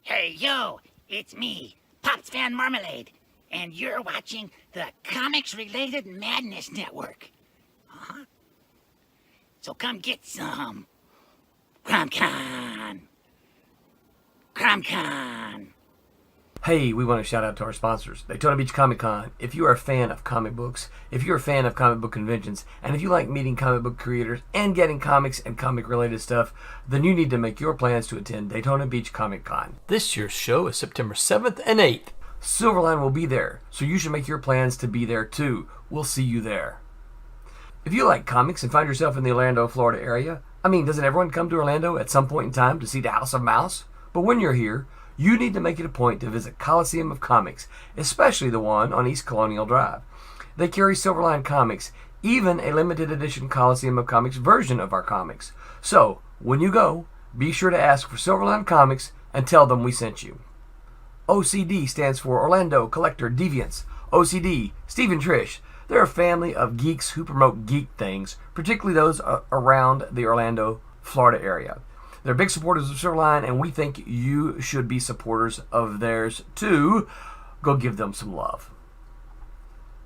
Hey, yo, it's me, Pops Van Marmalade, and you're watching the Comics-Related Madness Network. Huh? So come get some. CromCon. CromCon. Hey, we want to shout out to our sponsors, Daytona Beach Comic Con. If you are a fan of comic books, if you're a fan of comic book conventions, and if you like meeting comic book creators and getting comics and comic related stuff, then you need to make your plans to attend Daytona Beach Comic Con. This year's show is September 7th and 8th. Silverline will be there, so you should make your plans to be there too. We'll see you there. If you like comics and find yourself in the Orlando, Florida area, doesn't everyone come to Orlando at some point in time to see the House of Mouse? But when you're here, you need to make it a point to visit Coliseum of Comics, especially the one on East Colonial Drive. They carry Silverline comics, even a limited edition Coliseum of Comics version of our comics. So, when you go, be sure to ask for Silverline Comics and tell them we sent you. OCD stands for Orlando Collector Deviants. OCD, Steve and Trish, they're a family of geeks who promote geek things, particularly those around the Orlando, Florida area. They're big supporters of Silverline, and we think you should be supporters of theirs too. Go give them some love.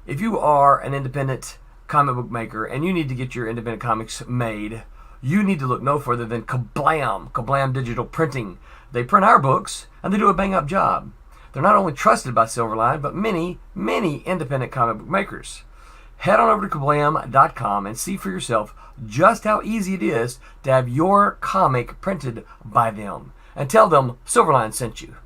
If you are an independent comic book maker and you need to get your independent comics made, you need to look no further than Kablam Digital Printing. They print our books, and they do a bang-up job. They're not only trusted by Silverline, but many independent comic book makers. Head on over to kablam.com and see for yourself just how easy it is to have your comic printed by them. And tell them Silverline sent you.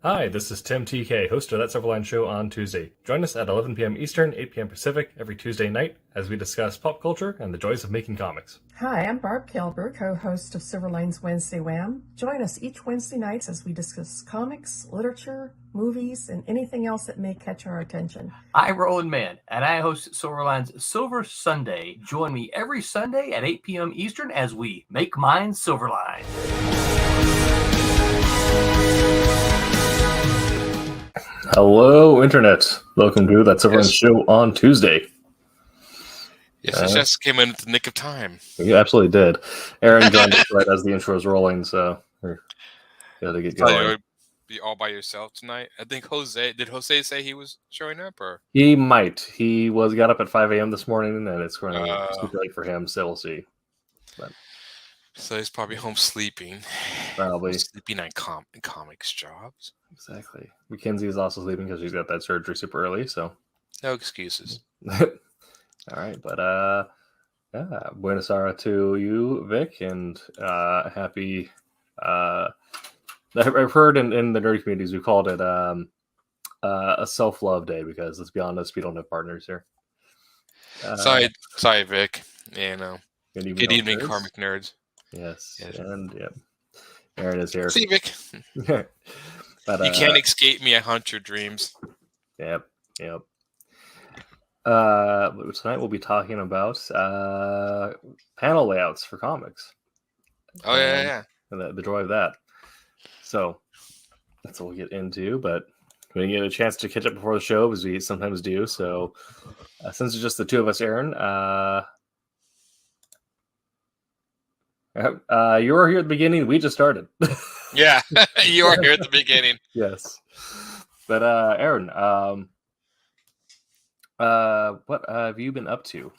Hi, this is Tim TK, host of That Silverline Show on Tuesday. Join us at 11 p.m. Eastern, 8 p.m. Pacific every Tuesday night as we discuss pop culture and the joys of making comics. Hi, I'm Barb Kilber, co-host of Silverline's Wednesday Wham. Join us each Wednesday nights as we discuss comics, literature, movies, and anything else that may catch our attention. I'm Roland Mann, and I host Silverline's Silver Sunday. Join me every Sunday at 8 p.m. Eastern as we make mine Silverline. Hello, Internet. Welcome to That Silverline Show on Tuesday. Yes, it just came in at the nick of time. You absolutely did. Aaron joined us right as the intro is rolling, so we got to get going. You would be all by yourself tonight. I think did Jose say he was showing up, or he might. He got up at 5 a.m. this morning, and it's going to be super late for him. So we'll see. But so he's probably home sleeping. Probably sleeping on comics jobs. Exactly. Mackenzie is also sleeping because she's got that surgery super early. So no excuses. All right, but Buenos Aires to you, Vic, and happy. I've heard in the nerd communities we called it a self-love day because let's be honest, we don't have partners here. Sorry, Vic. Good evening, comic nerds. Yes. And yeah, Aaron is here. See, Vic. But, you can't escape me. I haunt your dreams. Yep. Tonight we'll be talking about panel layouts for comics. Oh, yeah. And the joy of that. So that's what we'll get into, but we didn't get a chance to catch up before the show, as we sometimes do. So since it's just the two of us, Aaron, you were here at the beginning. We just started. Yeah, you are here at the beginning. Yes. But Aaron, what have you been up to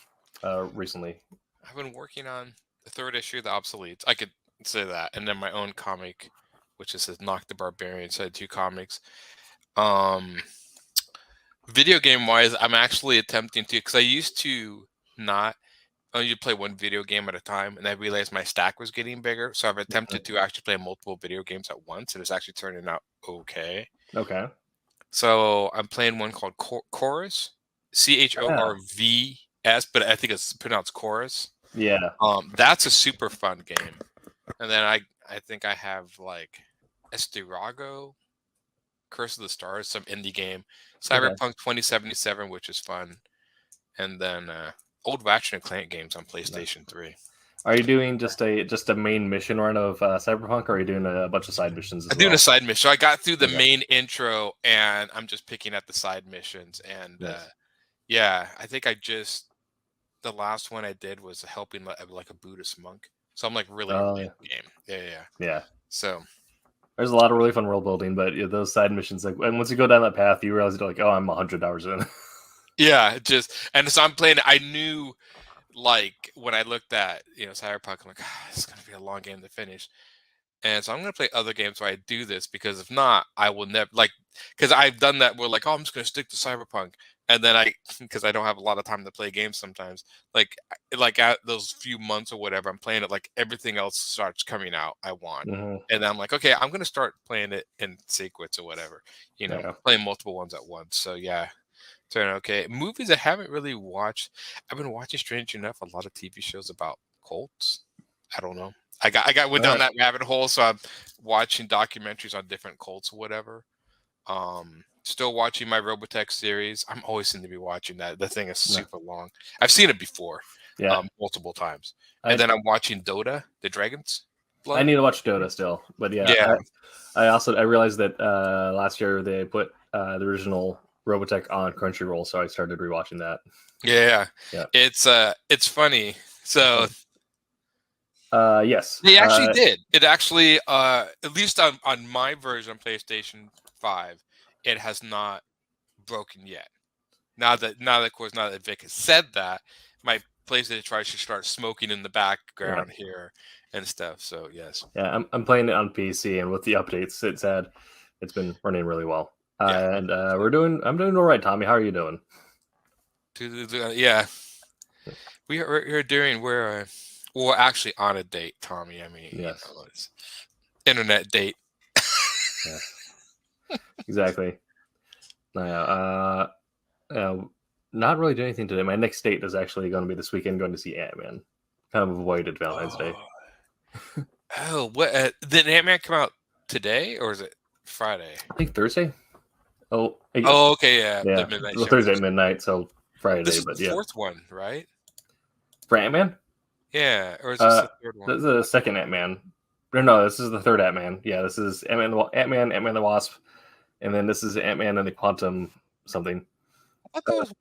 recently? I've been working on the third issue of The Obsoletes. I could say that. And then my own comic, which is Knock the Barbarian. So I had two comics. Video game wise, I'm actually attempting to, because I used to play one video game at a time, and I realized my stack was getting bigger. So I've attempted to actually play multiple video games at once, and it's actually turning out okay. Okay. So I'm playing one called Chorus, CHORVS, but I think it's pronounced Chorus. Yeah. That's a super fun game. And then I think I have like Estirago, Curse of the Stars, some indie game, Cyberpunk 2077, which is fun, and then old Ratchet and Clank games on PlayStation 3. Are you doing just a main mission run of Cyberpunk, or are you doing a bunch of side missions? I'm doing a side mission. So I got through the main intro, and I'm just picking at the side missions. And I think the last one I did was helping like a Buddhist monk. So I'm like really in the game. Yeah. Yeah. So There's a lot of really fun world building, but those side missions, like, and once you go down that path, you realize you're like, oh, I'm 100 hours in. Yeah, and so I'm playing. I knew, like, when I looked at Cyberpunk, I'm like, it's gonna be a long game to finish. And so I'm gonna play other games where I do this, because if not, I will never, like, because I've done that where, like, oh, I'm just gonna stick to Cyberpunk, and then because I don't have a lot of time to play games sometimes, like at those few months or whatever, I'm playing it, like everything else starts coming out I want, Mm-hmm. and then I'm like, okay, I'm gonna start playing it in sequence or whatever, Yeah. playing multiple ones at once. So yeah, turn okay. Movies I haven't really watched. I've been watching, strange enough, a lot of TV shows about cults. I don't know. Went down that rabbit hole, so I'm watching documentaries on different cults or whatever. Still watching my Robotech series. I'm always seem to be watching that. The thing is super long. I've seen it before, multiple times. And then I'm watching Dota, the Dragons Blood. I need to watch Dota still, but yeah. I realized that last year they put the original Robotech on Crunchyroll, so I started rewatching that. Yeah. It's funny. So yes, they actually did. It actually, at least on my version of PlayStation 5, it has not broken yet. Now that Vic has said that, my PlayStation tries to start smoking in the background here and stuff. So yes. Yeah, I'm playing it on PC, and with the updates, it's been running really well. And I'm doing all right, Tommy. How are you doing? Yeah, we're doing. We're actually on a date, Tommy. I mean, yes, it's internet date. Yeah, exactly. Not really doing anything today. My next date is actually going to be this weekend, going to see Ant-Man. Kind of avoided Valentine's Day. Oh, what? Did Ant-Man come out today, or is it Friday? I think Thursday. Oh, okay, yeah. Yeah, The Thursday at midnight, so Friday. This is but the fourth one, right? For Ant-Man? Yeah, or is this the third one? This is the second Ant-Man. No, this is the third Ant-Man. Yeah, this is Ant-Man, Ant-Man the Wasp, and then this is Ant-Man and the Quantum something. I thought that was...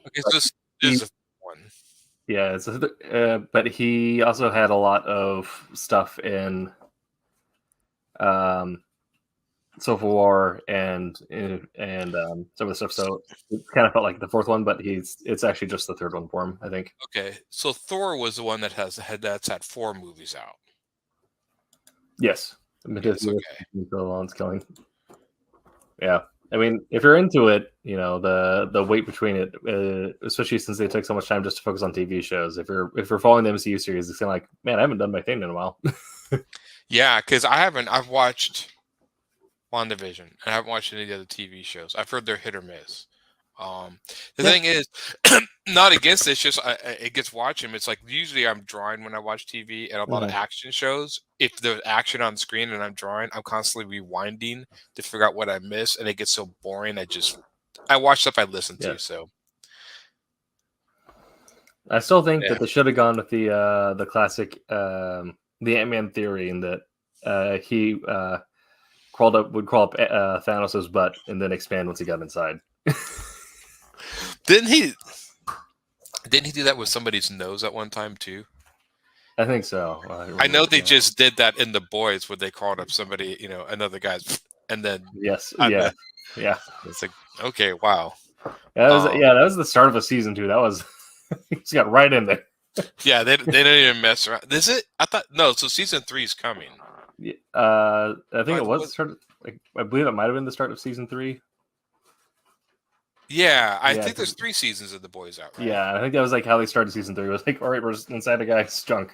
Okay, so this is the one. Yeah, but he also had a lot of stuff in Civil War and some of the stuff. So it kind of felt like the fourth one, but it's actually just the third one for him, I think. Okay, so Thor was the one that's had 4 movies out. Yes, because okay. killing. Yeah, I mean, if you're into it, the wait between it, especially since they took so much time just to focus on TV shows. If you're following the MCU series, it's kind of like, man, I haven't done my thing in a while. Yeah, because I've watched WandaVision, and I haven't watched any of the other TV shows. I've heard they're hit or miss. The thing is, not against it, it's just it gets watching. It's like usually I'm drawing when I watch TV, and a lot of action shows. If there's action on screen and I'm drawing, I'm constantly rewinding to figure out what I missed, and it gets so boring. I watch stuff I listen to. So I still think that they should have gone with the classic the Ant-Man theory, in that he would crawl up Thanos' butt and then expand once he got inside. Didn't he do that with somebody's nose at one time too? I think so. I know they just did that in The Boys, where they called up somebody, another guy's, and then yeah. It's like, okay, wow. That was the start of a season 2. That was he just got right in there. Yeah, they don't even mess around. Is it? I thought no. So season 3 is coming. I think it was the start. I believe it might have been the start of season 3. Yeah, I think there's 3 seasons of The Boys out. Right? Yeah, I think that was like how they started season 3. It was like, all right, we're inside a guy's junk.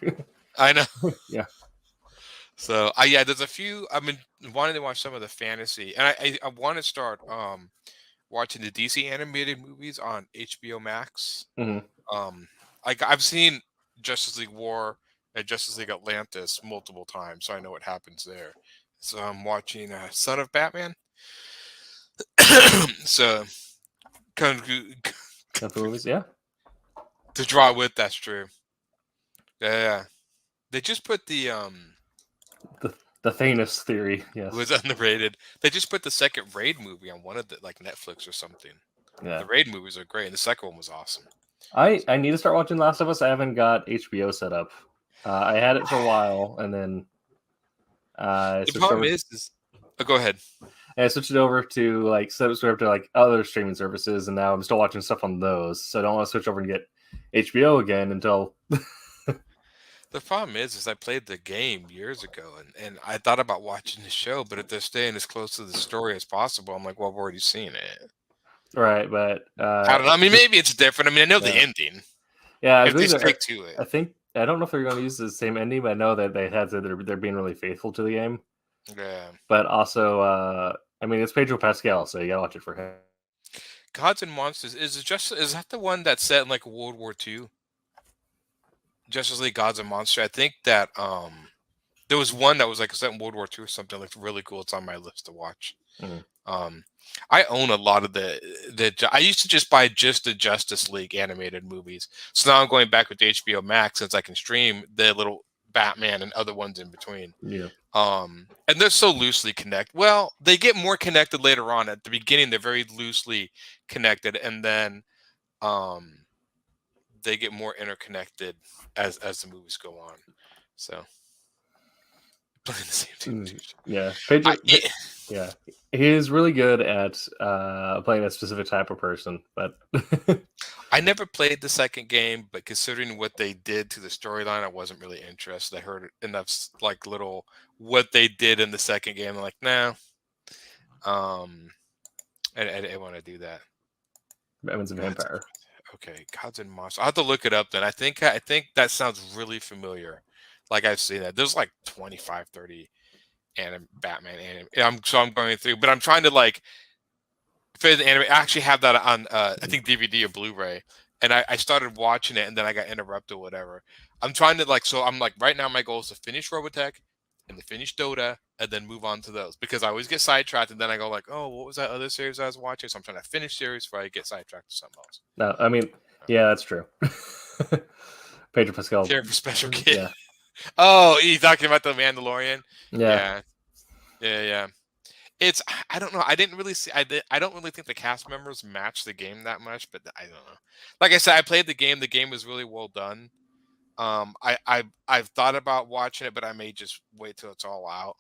I know. Yeah. So there's a few. I've been wanting to watch some of the fantasy, and I want to start watching the DC animated movies on HBO Max. Mm-hmm. I've seen Justice League War and Justice League Atlantis multiple times, so I know what happens there. So I'm watching Son of Batman. So kind of movies, yeah. To draw with, that's true. Yeah. They just put the Thanos theory. Yes, it was underrated. They just put the second Raid movie on one of the Netflix or something. Yeah, the Raid movies are great, and the second one was awesome. I need to start watching Last of Us. I haven't got HBO set up. I had it for a while, and then I The switched problem over. is oh, go ahead. And I switched it over to like subscribe to like other streaming services, and now I'm still watching stuff on those. So I don't want to switch over and get HBO again until. The problem is I played the game years ago, and I thought about watching the show, but if they're staying as close to the story as possible, I'm like, well, I've already seen it. Right, but I don't know. I mean, maybe it's different. I mean, I know the Yeah. ending. yeah, I If they believe stick to it. I think I don't know if they're going to use the same ending, but I know that they had said they're being really faithful to the game. Yeah. But also, I mean, it's Pedro Pascal, so you gotta watch it for him. Gods and Monsters is that the one that's set in like World War II? Justice League Gods and Monsters. I think that there was one that was like set in World War II or something like really cool. It's on my list to watch. Mhm. I own a lot of I used to just buy just the Justice League animated movies. So now I'm going back with HBO Max since I can stream the little Batman and other ones in between. Yeah. And they're so loosely connected. Well, they get more connected later on. At the beginning, they're very loosely connected, and then they get more interconnected as the movies go on. So playing the same team. Yeah, Pedro. Yeah, he's really good at playing a specific type of person, but I never played the second game, but considering what they did to the storyline, I wasn't really interested. I heard enough like little what they did in the second game. I'm like, nah. I didn't want to do that. Batman's a vampire. Okay, Gods and Monsters. I'll have to look it up then. I think that sounds really familiar. Like I've seen that. There's like 25, 30 Batman anime. I'm going through, but I'm trying to like fit the anime. I actually have that on I think DVD or Blu-ray. And I started watching it and then I got interrupted or whatever. I'm trying to like I'm like right now my goal is to finish Robotech and to finish Dota and then move on to those because I always get sidetracked and then I go like, oh, what was that other series I was watching? So I'm trying to finish series before I get sidetracked to something else. No, I mean, yeah, that's true. Pedro Pascal. Care for special kid. Yeah. Oh, he's talking about the Mandalorian. Yeah. It's I don't know. I didn't really see. I don't really think the cast members match the game that much, but I don't know. Like I said, I played the game. The game was really well done. I've thought about watching it, but I may just wait till it's all out.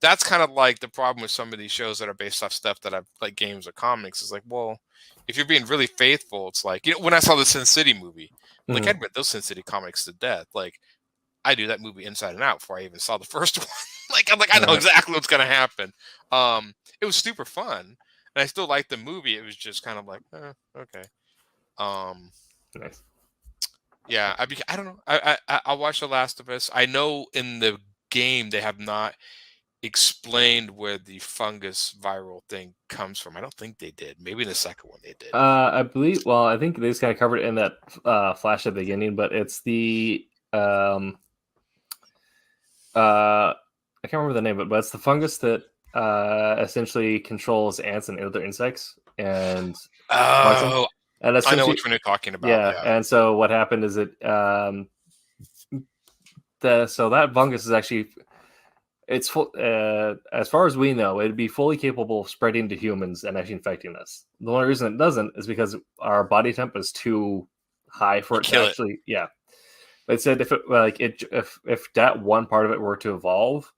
That's kind of like the problem with some of these shows that are based off stuff that I've like games or comics. Is like, well, if you're being really faithful, it's like when I saw the Sin City movie, like I'd read those Sin City comics to death. Like I knew that movie inside and out before I even saw the first one. I know exactly what's gonna happen. It was super fun, and I still liked the movie. It was just kind of like, okay. Nice. Yeah, I don't know. I watched The Last of Us. I know in the game they have not explained where the fungus viral thing comes from. I don't think they did. Maybe in the second one they did. I believe. Well, I think they just kind of covered it in that flash at the beginning, but it's the I can't remember the name of it, but it's the fungus that essentially controls ants and other insects. And I know which one you're talking about. Yeah, and so what happened is it so that fungus is actually it's full, as far as we know, it'd be fully capable of spreading to humans and actually infecting us. The only reason it doesn't is because our body temp is too high for it to actually. Yeah, they said if that one part of it were to evolve,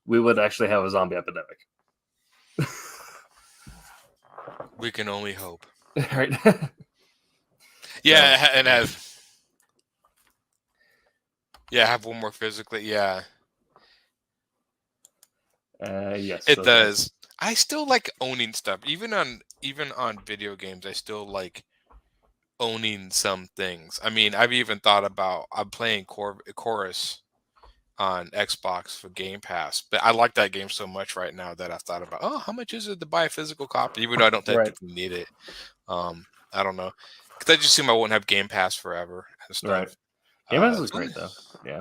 we would actually have a zombie epidemic. We can only hope. Right. Yeah, and have one more physically. Yeah. Yes, it does. I still like owning stuff, even on video games. I still like owning some things. I mean, I've even thought about I'm playing Chorus on Xbox for Game Pass, but I like that game so much right now that I've thought about, how much is it to buy a physical copy, even though I don't technically need it. I don't know, because I just assume I won't have Game Pass forever and stuff. Right. Game Pass is great though. Yeah.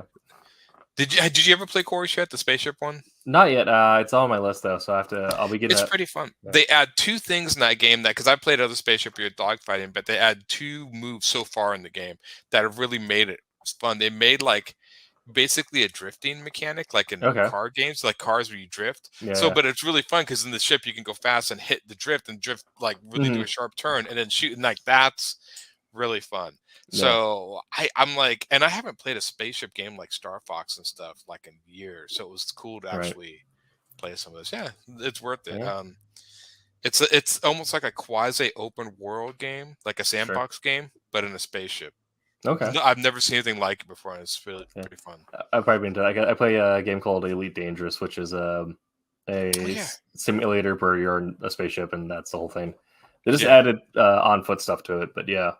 Did you ever play Chorus yet, the spaceship one? Not yet. It's on my list though, so I'll be getting. It's pretty fun. Yeah. They add two things in that game because I played other spaceship you're dogfighting, but they add two moves so far in the game that have really made it fun. They made like basically a drifting mechanic, like in car games, like cars where you drift. Yeah, but it's really fun because in the ship you can go fast and hit the drift and drift like really do a sharp turn and then shoot, and like that's really fun. Yeah. So I'm like, and I haven't played a spaceship game like Star Fox and stuff like in years. So it was cool to Right. actually play some of this. Yeah, it's worth it. Yeah. It's almost like a quasi open world game, like a Sure. sandbox game, but in a spaceship. Okay. I've never seen anything like it before, and it's really Yeah. pretty fun. I've probably been to. I play a game called Elite Dangerous, which is a yeah. simulator where you're in a spaceship, and that's the whole thing. They just Yeah. added on foot stuff to it, but yeah.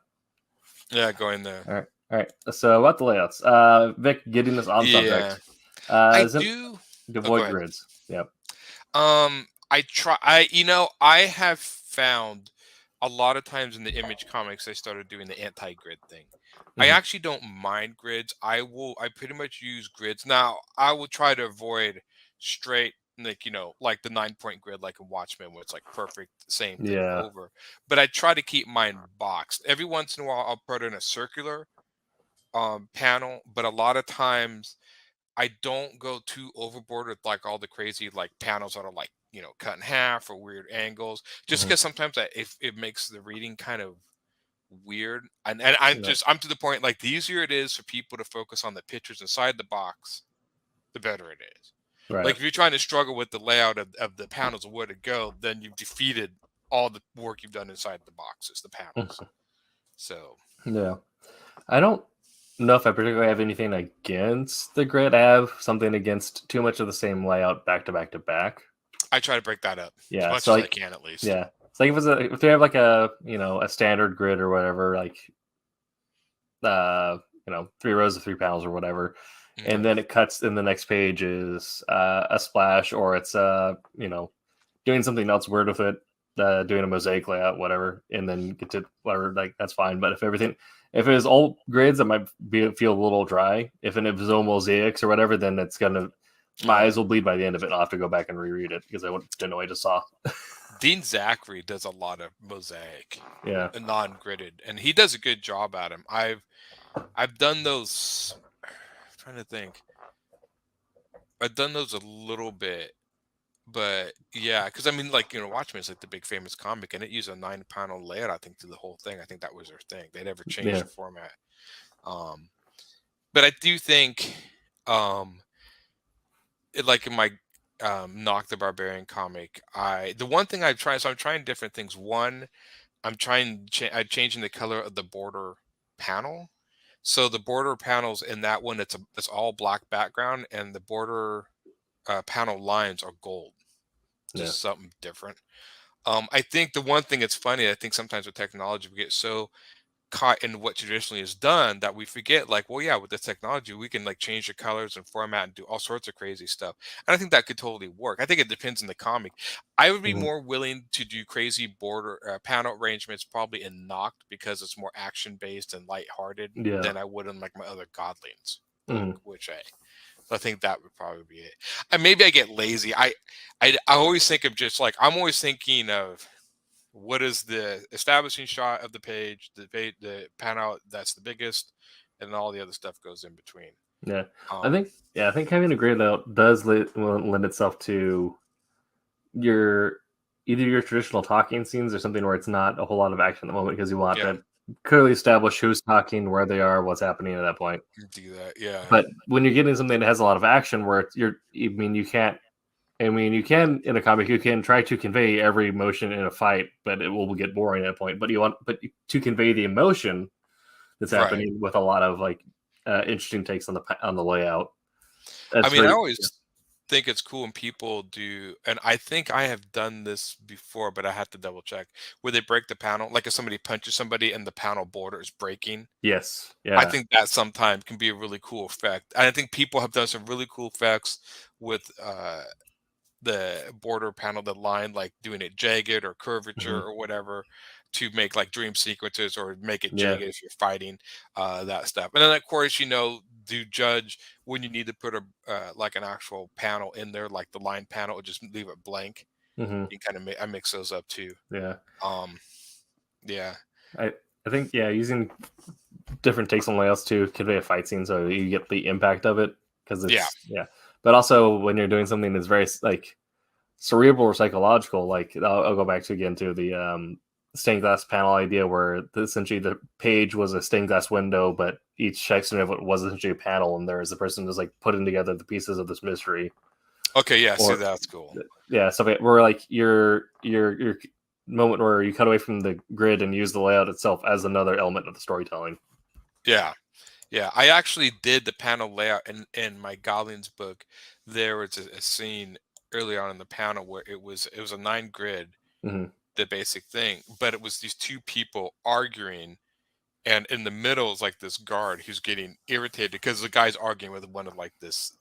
Yeah, go in there. All right. So about the layouts, Vic, getting us on Yeah. subject. I Is it do. avoid ahead. grids? Yep. I have found a lot of times in the Image comics they started doing the anti-grid thing. I Mhm. actually don't mind grids. I pretty much use grids. Now, I will try to avoid straight, like, like the 9-point grid like in Watchmen where it's like perfect same thing Yeah. over. But I try to keep mine boxed. Every once in a while I'll put in a circular panel, but a lot of times I don't go too overboard with like all the crazy like panels that are like cut in half or weird angles. Just Mhm. because sometimes it makes the reading kind of weird, and I'm Yeah. I'm to the point like the easier it is for people to focus on the pictures inside the box, the better it is. Right. Like if you're trying to struggle with the layout of the panels of where to go, then you've defeated all the work you've done inside the boxes, the panels. So Yeah. I don't know if I particularly have anything against the grid. I have something against too much of the same layout back to back to back. I try to break that up Yeah, as much so as I like- can at least. Yeah. It's like if they have like a a standard grid or whatever, like 3 rows of 3 panels or whatever, Mhm. and then it cuts in the next page is a splash, or it's doing something else weird with it, doing a mosaic layout, whatever, and then get to whatever, like that's fine. But if it is all grids, it might feel a little dry. If it was all mosaics or whatever, then it's gonna my eyes will bleed by the end of it. And I'll have to go back and reread it because I didn't know I just saw. Dean Zachary does a lot of mosaic, Yeah. non-gridded, and he does a good job at them. I've done those. I'm trying to think. I've done those a little bit, but yeah, because I mean, like Watchmen is like the big famous comic, and it used a 9-panel layout. I think through the whole thing. I think that was their thing. They never changed Yeah. the format. But I do think, like in my Knock the Barbarian comic, the one thing I've tried. So I'm trying different things. One, I'm changing the color of the border panel. So the border panels in that one, it's all black background, and the border panel lines are gold. Just something different. I think the one thing that's funny, I think sometimes with technology we get so caught in what traditionally is done that we forget, like, well, yeah, with this technology we can like change the colors and format and do all sorts of crazy stuff. And I think that could totally work. I think it depends on the comic. I would be Mhm. more willing to do crazy border panel arrangements probably in Noct because it's more action based and lighthearted Yeah. than I would in like my other Godlings Mhm. which I think that would probably be it. And maybe I get lazy. I always think of just like I'm always thinking of what is the establishing shot of the page, the panel that's the biggest, and all the other stuff goes in between. Yeah. I think having a grid layout does lend itself to either your traditional talking scenes or something where it's not a whole lot of action at the moment because you want Yeah. to clearly establish who's talking, where they are, what's happening at that point. Do that, yeah. But when you're getting something that has a lot of action, where you can in a comic you can try to convey every emotion in a fight, but it will get boring at a point. But to convey the emotion that's Right. happening with a lot of like interesting takes on the layout. I mean, I always think it's cool when people do, and I think I have done this before, but I have to double check, where they break the panel, like if somebody punches somebody and the panel border is breaking. Yes. Yeah. I think that sometimes can be a really cool effect. And I think people have done some really cool effects with the border panel, the line, like doing it jagged or curvature Mhm. or whatever to make like dream sequences or make it Yeah. jagged if you're fighting, that stuff. And then of course, do judge when you need to put a like an actual panel in there, like the line panel, or just leave it blank. Mhm. You kind of I mix those up too. Yeah. Yeah. I think using different takes on layouts to convey a fight scene so you get the impact of it because it's But also when you're doing something that's very like cerebral or psychological, like I'll go back to again to the stained glass panel idea where essentially the page was a stained glass window, but each section of it was essentially a panel, and there was the person just like putting together the pieces of this mystery. Okay, yeah, see, Or that's cool. yeah, so where like your moment where you cut away from the grid and use the layout itself as another element of the storytelling. Yeah. Yeah, I actually did the panel layout in my Goblins book. There was a scene early on in the panel where it was a 9 grid, Mm-hmm. the basic thing, but it was these two people arguing, and in the middle is like this guard who's getting irritated because the guy's arguing with one of like this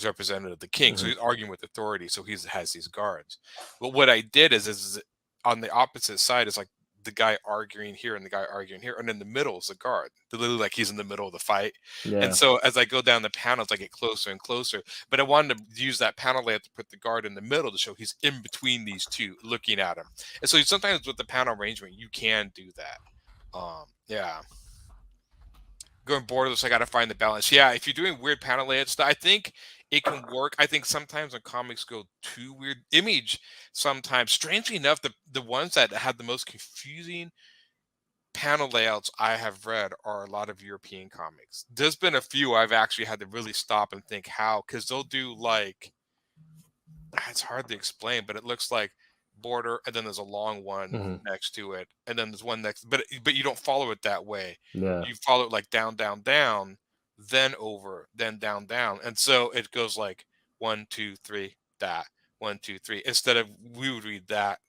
representative of the king, so Mhm. he's arguing with authority, so he has these guards. But what I did is on the opposite side is like the guy arguing here and the guy arguing here, and in the middle is the guard. They're literally like he's in the middle of the fight. And Yeah. so as I go down the panels, I get closer and closer. But I wanted to use that panel layout to put the guard in the middle to show he's in between these two, looking at him. And so sometimes with the panel arrangement, you can do that. Yeah. Going borderless, I got to find the balance. Yeah, if you're doing weird panel layouts, I think it can work. I think sometimes when comics go too weird, Image sometimes, strangely enough, the ones that have the most confusing panel layouts I have read are a lot of European comics. There's been a few I've actually had to really stop and think how, because they'll do like, it's hard to explain, but it looks like border, and then there's a long one next to it, and then there's one next, but you don't follow it that way. Yeah. You follow it like down, down, down, then over, then down, down, and so it goes like 1, 2, 3, that 1, 2, 3. Instead of we would read that.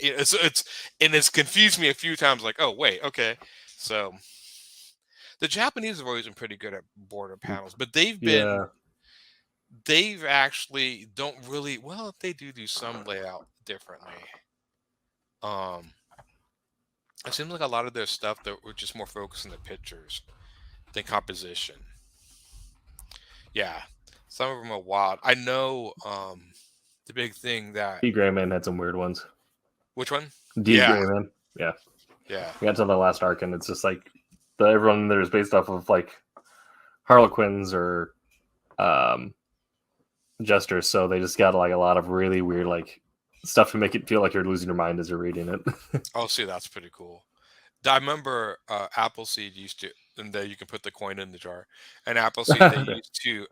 It's confused me a few times. Like, oh wait, okay. So the Japanese have always been pretty good at border panels, but they've actually don't really, well, they do some layout differently. It seems like a lot of their stuff that were just more focused on the pictures than composition. Yeah, some of them are wild. I know the big thing that D. Grayman had some weird ones. Which one? D. Yeah. Grayman. Yeah. Yeah. We got to the last arc, and it's just like everyone there is based off of like Harlequins or Jesters, so they just got like a lot of really weird like stuff to make it feel like you're losing your mind as you're reading it. Oh, see, that's pretty cool. I remember Appleseed used to, and there you can put the coin in the jar. And Appleseed, they used to,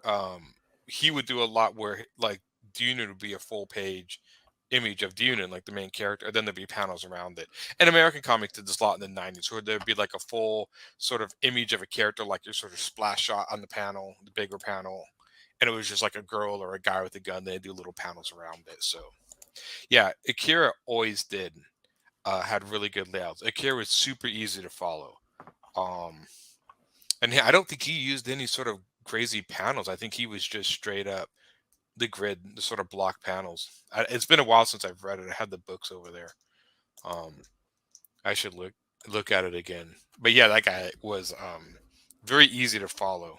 he would do a lot where like Dunan would be a full page image of Dunan, like the main character, and then there'd be panels around it. And American Comics did this a lot in the 90s, where there'd be like a full sort of image of a character, like your sort of splash shot on the panel, the bigger panel. And it was just like a girl or a guy with a gun. They do little panels around it. So, yeah, Akira always did. Had really good layouts. Akira was super easy to follow. And I don't think he used any sort of crazy panels. I think he was just straight up the grid, the sort of block panels. It's been a while since I've read it. I had the books over there. I should look at it again. But yeah, that guy was very easy to follow.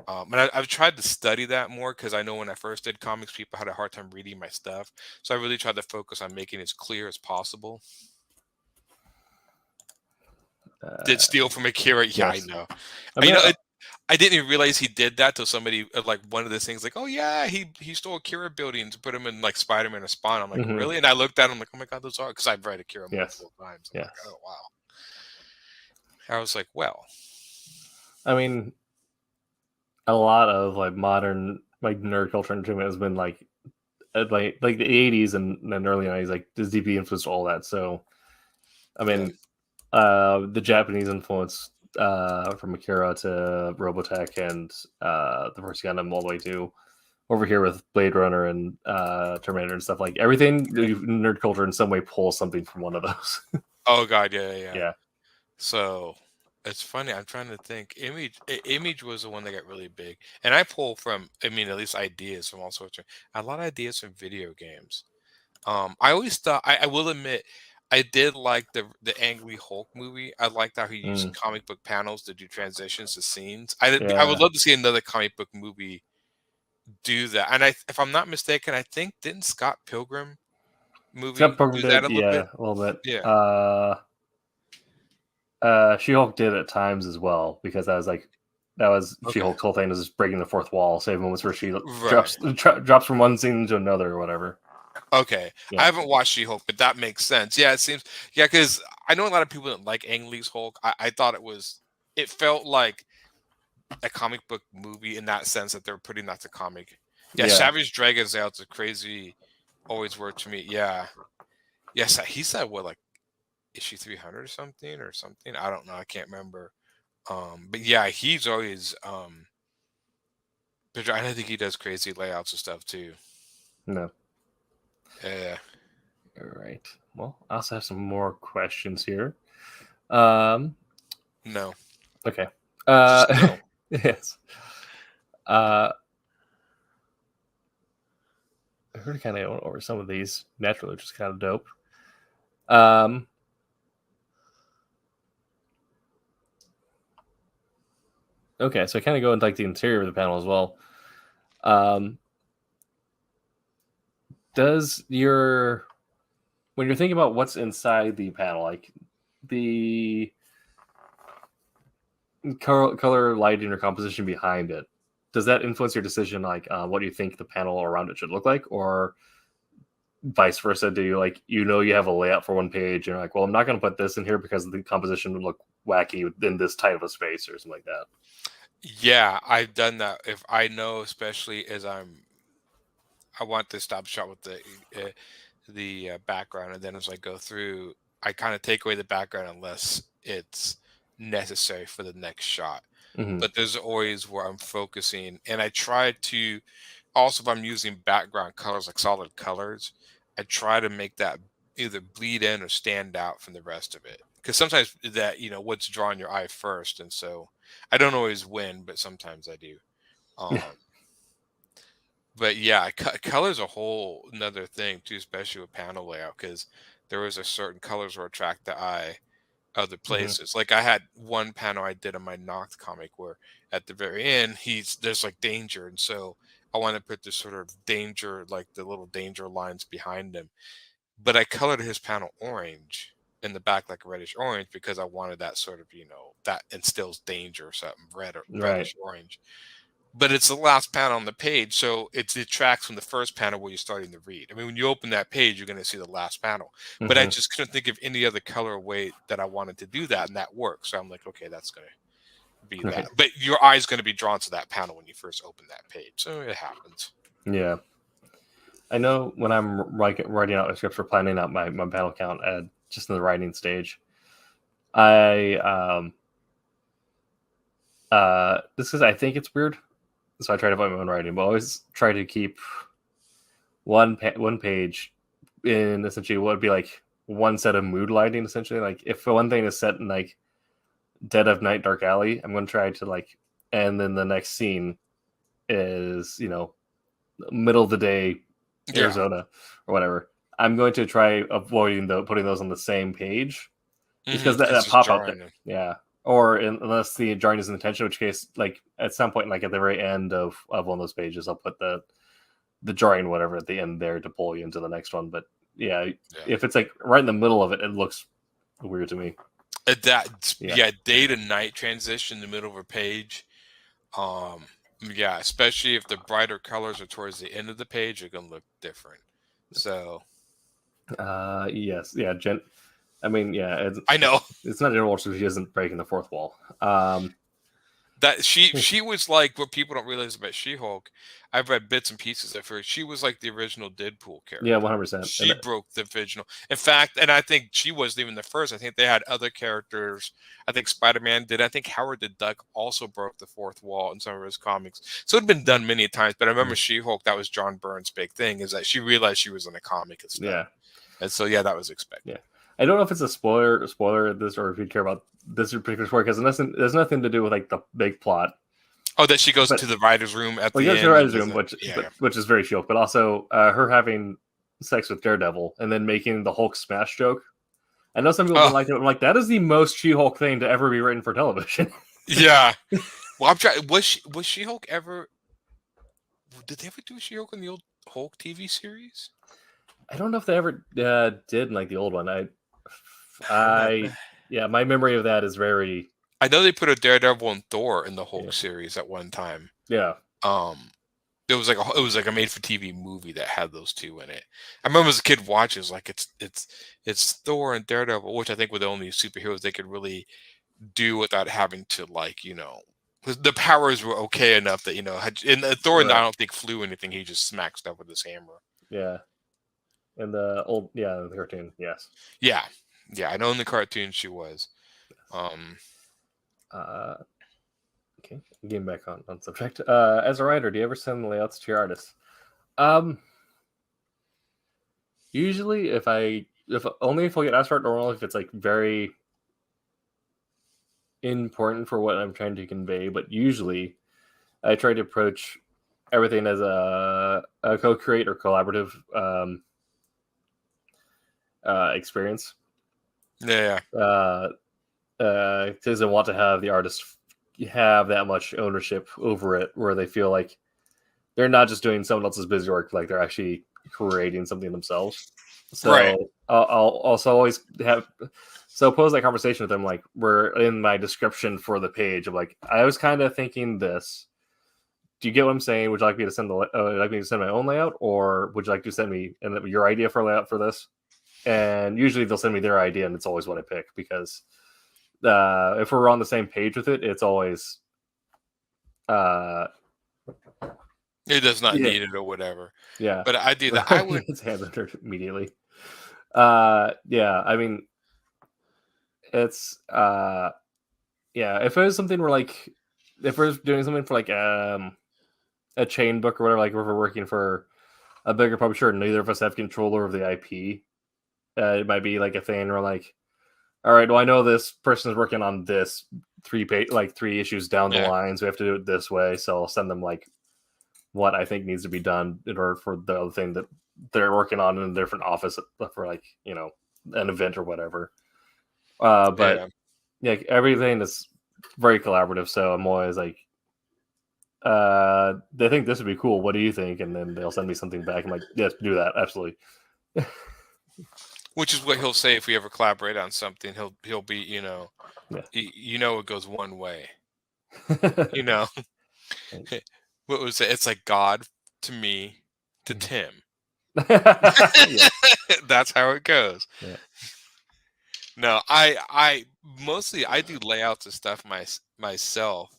And I've tried to study that more because I know when I first did comics, people had a hard time reading my stuff. So I really tried to focus on making it as clear as possible. Did steal from Akira? Yeah, yes. I know. I mean, I didn't even realize he did that till somebody like one of the things like, oh yeah, he stole Akira buildings to put him in like Spider-Man or Spawn. I'm like, really? And I looked at him like, oh my god, those are, because I've read Akira multiple times. I'm like, oh wow. I was like, well, I mean, a lot of like modern like nerd culture entertainment has been like the 80s and then early 90s, like this deeply influenced all that. So I mean, the Japanese influence from Akira to Robotech and the first Gundam all the way to over here with Blade Runner and Terminator and stuff, like everything nerd culture in some way pulls something from one of those. Oh god, yeah. Yeah. So it's funny. I'm trying to think. Image was the one that got really big, and I pull from. I mean, at least ideas from all sorts of a lot of ideas from video games. I always thought. I will admit, I did like the Angry Hulk movie. I liked how he used comic book panels to do transitions to scenes. I would love to see another comic book movie do that. And if I'm not mistaken, I think didn't Scott Pilgrim movie do that a little bit? A little bit. Yeah. She-Hulk did at times as well, because that was She-Hulk's whole thing, is just breaking the fourth wall, save moments where she drops from one scene to another or whatever. Okay, I Yeah. haven't watched She-Hulk, but that makes sense. Yeah, it seems. Yeah, because I know a lot of people that like Ang Lee's Hulk. I thought it felt like a comic book movie in that sense that they're putting that to comic. Yeah, Yeah. Savage Dragon's Out's a crazy always word to me. Yeah. Yes, he said what, like issue 300 or something. I don't know. I can't remember. But yeah, he's always but I think he does crazy layouts and stuff too. No. Yeah. All right. Well, I also have some more questions here. Um. No. Okay. Just no. Yes. I heard kind of over some of these naturally, which is kind of dope. Okay, so I kind of go into like the interior of the panel as well. Does when you're thinking about what's inside the panel, like the color lighting or composition behind it, does that influence your decision, like what do you think the panel around it should look like, or vice versa? Do you you have a layout for one page and you're like, well, I'm not going to put this in here because the composition would look wacky within this tight of a space or something like that? Yeah, I've done that. If I know, especially as I want to stop shot with the background, and then as I go through, I kind of take away the background unless it's necessary for the next shot. Mm-hmm. But there's always where I'm focusing, and I try to also, if I'm using background colors like solid colors, I try to make that either bleed in or stand out from the rest of it. Because sometimes that what's drawing your eye first, and so I don't always win, but sometimes I do. Um, but yeah, color's a whole another thing too, especially with panel layout, because there is a certain colors will attract the eye other places. Like I had one panel I did on my Noct comic where at the very end there's like danger, and so I want to put this sort of danger, like the little danger lines behind him. But I colored his panel orange in the back, like reddish orange, because I wanted that sort of that instills danger or something, red or Right. reddish orange. But it's the last panel on the page, so it detracts from the first panel where you're starting to read. I mean, when you open that page, you're going to see the last panel. But I just couldn't think of any other color way that I wanted to do that, and that works. So I'm like, okay, that's going to be Right. that. But your eye's going to be drawn to that panel when you first open that page, so it happens. Yeah. I know when I'm writing out a script for planning out my panel count just in the writing stage, I this is, I think it's weird, so I try to avoid my own writing, but I always try to keep one page in essentially what would be like one set of mood lighting. Essentially, like if one thing is set in like dead of night, dark alley, I'm going to try to and then the next scene is middle of the day, Arizona or whatever. I'm going to try avoiding putting those on the same page because that pop out there. Yeah. Or unless the drawing is intentional, in which case, like at some point, like at the very end of one of those pages, I'll put the drawing whatever at the end there to pull you into the next one. But yeah, if it's like right in the middle of it, it looks weird to me. Day to night transition in the middle of a page. Yeah, especially if the brighter colors are towards the end of the page, they're gonna look different. So yes, yeah, I mean, yeah, I know it's not General so she isn't breaking the fourth wall. That she was like what people don't realize about She-Hulk. I've read bits and pieces of her. She was like the original Deadpool character. Yeah, 100%. She broke the original. In fact, and I think she wasn't even the first. I think they had other characters. I think Spider-Man did. I think Howard the Duck also broke the fourth wall in some of his comics. So it'd been done many times. But I remember She-Hulk. That was John Byrne's big thing, is that she realized she was in a comic and stuff. Yeah, and so yeah, that was expected. Yeah. I don't know if it's a spoiler at this, or if you care about this particular story, because there's nothing to do with like the big plot. Oh, that she goes to the writer's room at the end. Well, to the writer's room, which is very She-Hulk, but also her having sex with Daredevil and then making the Hulk smash joke. I know some people don't like it. I'm like, that is the most She-Hulk thing to ever be written for television. Yeah. Well, I'm trying. Was She-Hulk ever? Did they ever do She-Hulk in the old Hulk TV series? I don't know if they ever did in like the old one. Yeah, my memory of that is very. I know they put a Daredevil and Thor in the Hulk series at one time. Yeah. It was like a made for TV movie that had those two in it. I remember as a kid watching, it was like it's Thor and Daredevil, which I think were the only superheroes they could really do without having to, like, 'cause the powers were okay enough that, and Thor, I Right. don't think flew anything. He just smacked stuff with his hammer. Yeah. And the cartoon, yes. Yeah, yeah. I know in the cartoon she was. Um, Okay, getting back on subject. As a writer, do you ever send layouts to your artists? Usually, if only if I get asked for it, or only if it's like very important for what I'm trying to convey. But usually, I try to approach everything as a co-create or collaborative experience. yeah, Because I want to have the artist have that much ownership over it, where they feel like they're not just doing someone else's busy work, like they're actually creating something themselves. So Right. I'll also always pose that conversation with them, like, we're in my description for the page of like, I was kind of thinking this. Do you get what I'm saying? Would you like me to send my own layout, or would you like to send me your idea for a layout for this? And usually they'll send me their idea, and it's always what I pick, because if we're on the same page with it, it's always it does not Yeah. need it or whatever. yeah. But I do that. I would. It's hands under immediately. Yeah. I mean, it's yeah. If it was something where, like, if we're doing something for like a chain book or whatever, like if we're working for a bigger publisher and neither of us have control over the IP, it might be like a thing where, like, all right, well, I know this person is working on this 3 issues down the Yeah. line, so we have to do it this way. So I'll send them like what I think needs to be done in order for the other thing that they're working on in a different office for, like, an event or whatever. But yeah, everything is very collaborative. So I'm always like, they think this would be cool. What do you think? And then they'll send me something back. I'm like, yes, do that. Absolutely. Which is what he'll say if we ever collaborate on something. He'll be, Yeah. it goes one way. What was it? It's like God to me to Tim. Yeah. That's how it goes. Yeah. No, I mostly I do layouts and stuff myself.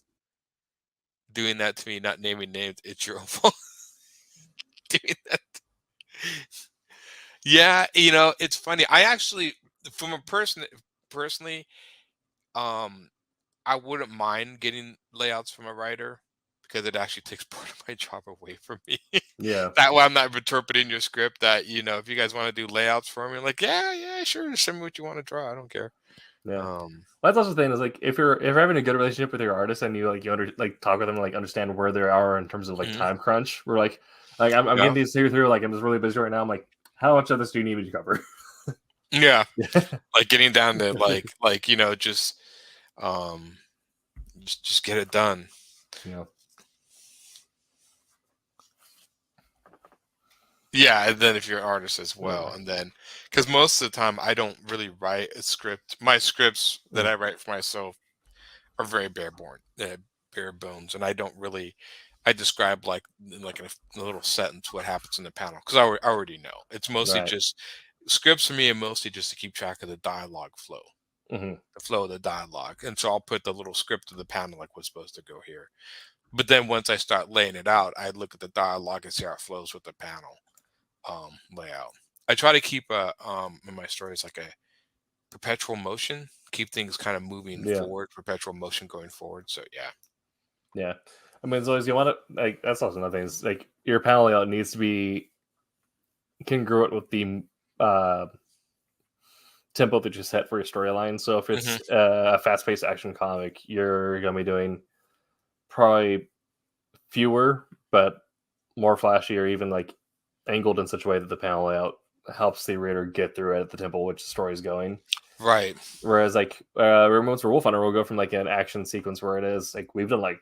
Doing that to me, not naming names, it's your own fault. Doing that. Yeah, it's funny. I actually, from a personally, I wouldn't mind getting layouts from a writer, because it actually takes part of my job away from me. Yeah. That way, I'm not interpreting your script. That, if you guys want to do layouts for me, like, yeah, sure, just send me what you want to draw. I don't care. Yeah. That's also the thing, is like, if you're having a good relationship with your artist and you talk with them, like, understand where they are in terms of like time crunch. We're like I'm Yeah. getting these through. Like, I'm just really busy right now. I'm like, how much of this do you need me to cover? Yeah, like getting down to just just get it done. Yeah, and then if you're an artist as well, and then, because most of the time I don't really write a script. My scripts that I write for myself are very bare bones, and I don't really. I describe like in a little sentence what happens in the panel, because I already know. It's mostly just scripts for me, and mostly just to keep track of the dialogue flow, the flow of the dialogue, and so I'll put the little script of the panel, like what's supposed to go here. But then once I start laying it out, I look at the dialogue and see how it flows with the panel layout. I try to keep in my stories like a perpetual motion, keep things kind of moving forward, perpetual motion going forward. So yeah. I mean, as long as you want to, like, that's also another thing. Is like, your panel layout needs to be congruent with the tempo that you set for your storyline. So if it's a fast-paced action comic, you're gonna be doing probably fewer but more flashy, or even like angled in such a way that the panel layout helps the reader get through it at the tempo which the story is going. Right. Whereas like moments where Wolf Hunter will go from like an action sequence where it is like, we've done like,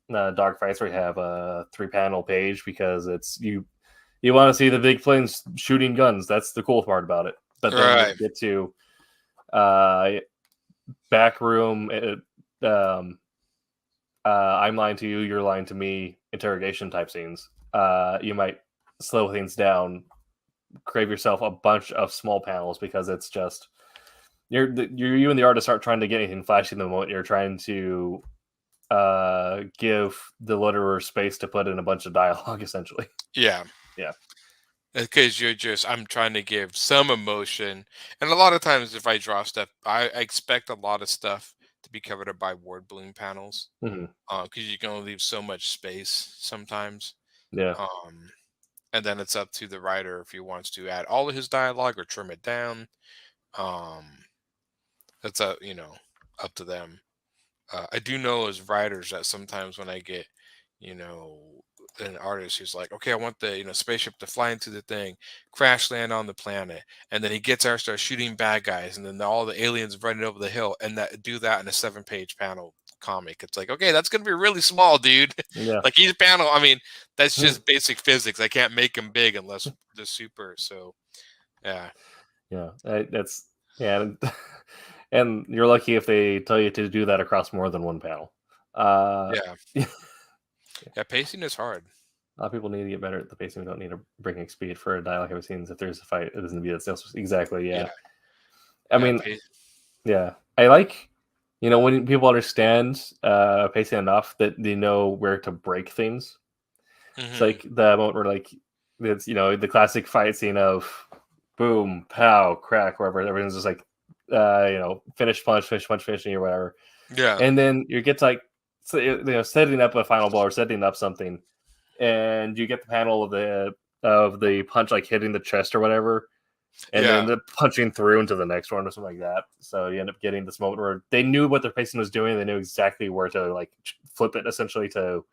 dog fights where you have a 3-panel page, because it's you want to see the big flames shooting guns. That's the cool part about it. But then you get to back room, I'm lying to you, you're lying to me interrogation type scenes, you might slow things down, crave yourself a bunch of small panels because it's just you and the artist aren't trying to get anything flashy in the moment. You're trying to give the letterer space to put in a bunch of dialogue, essentially. Yeah. Yeah. Because I'm trying to give some emotion. And a lot of times, if I draw stuff, I expect a lot of stuff to be covered up by word balloon panels. Mm-hmm. Because you can only leave so much space sometimes. Yeah. And then it's up to the writer if he wants to add all of his dialogue or trim it down. That's up to them. I do know as writers that sometimes when I get, an artist who's like, okay, I want the spaceship to fly into the thing, crash land on the planet, and then he gets there, starts shooting bad guys, and then all the aliens running over the hill, and do that in a 7-page panel comic. It's like, okay, that's gonna be really small, dude. Yeah. Like each panel, I mean, that's just basic physics. I can't make them big unless they're super. So, yeah. Yeah. That's yeah. And you're lucky if they tell you to do that across more than one panel. Yeah. Yeah, pacing is hard. A lot of people need to get better at the pacing. We don't need to bring speed for dialogue heavy scenes. If there's a fight, it doesn't be that sales. Exactly. Yeah. I mean, yeah. I like, when people understand pacing enough that they know where to break things. It's like the moment where, like, it's the classic fight scene of boom, pow, crack, wherever everyone's just like, finish punch, finishing or whatever. Yeah. And then you get to, like, setting up a final blow or setting up something, and you get the panel of the punch like hitting the chest or whatever, and then the punching through into the next one or something like that. So you end up getting this moment where they knew what their pacing was doing. They knew exactly where to like flip it, essentially to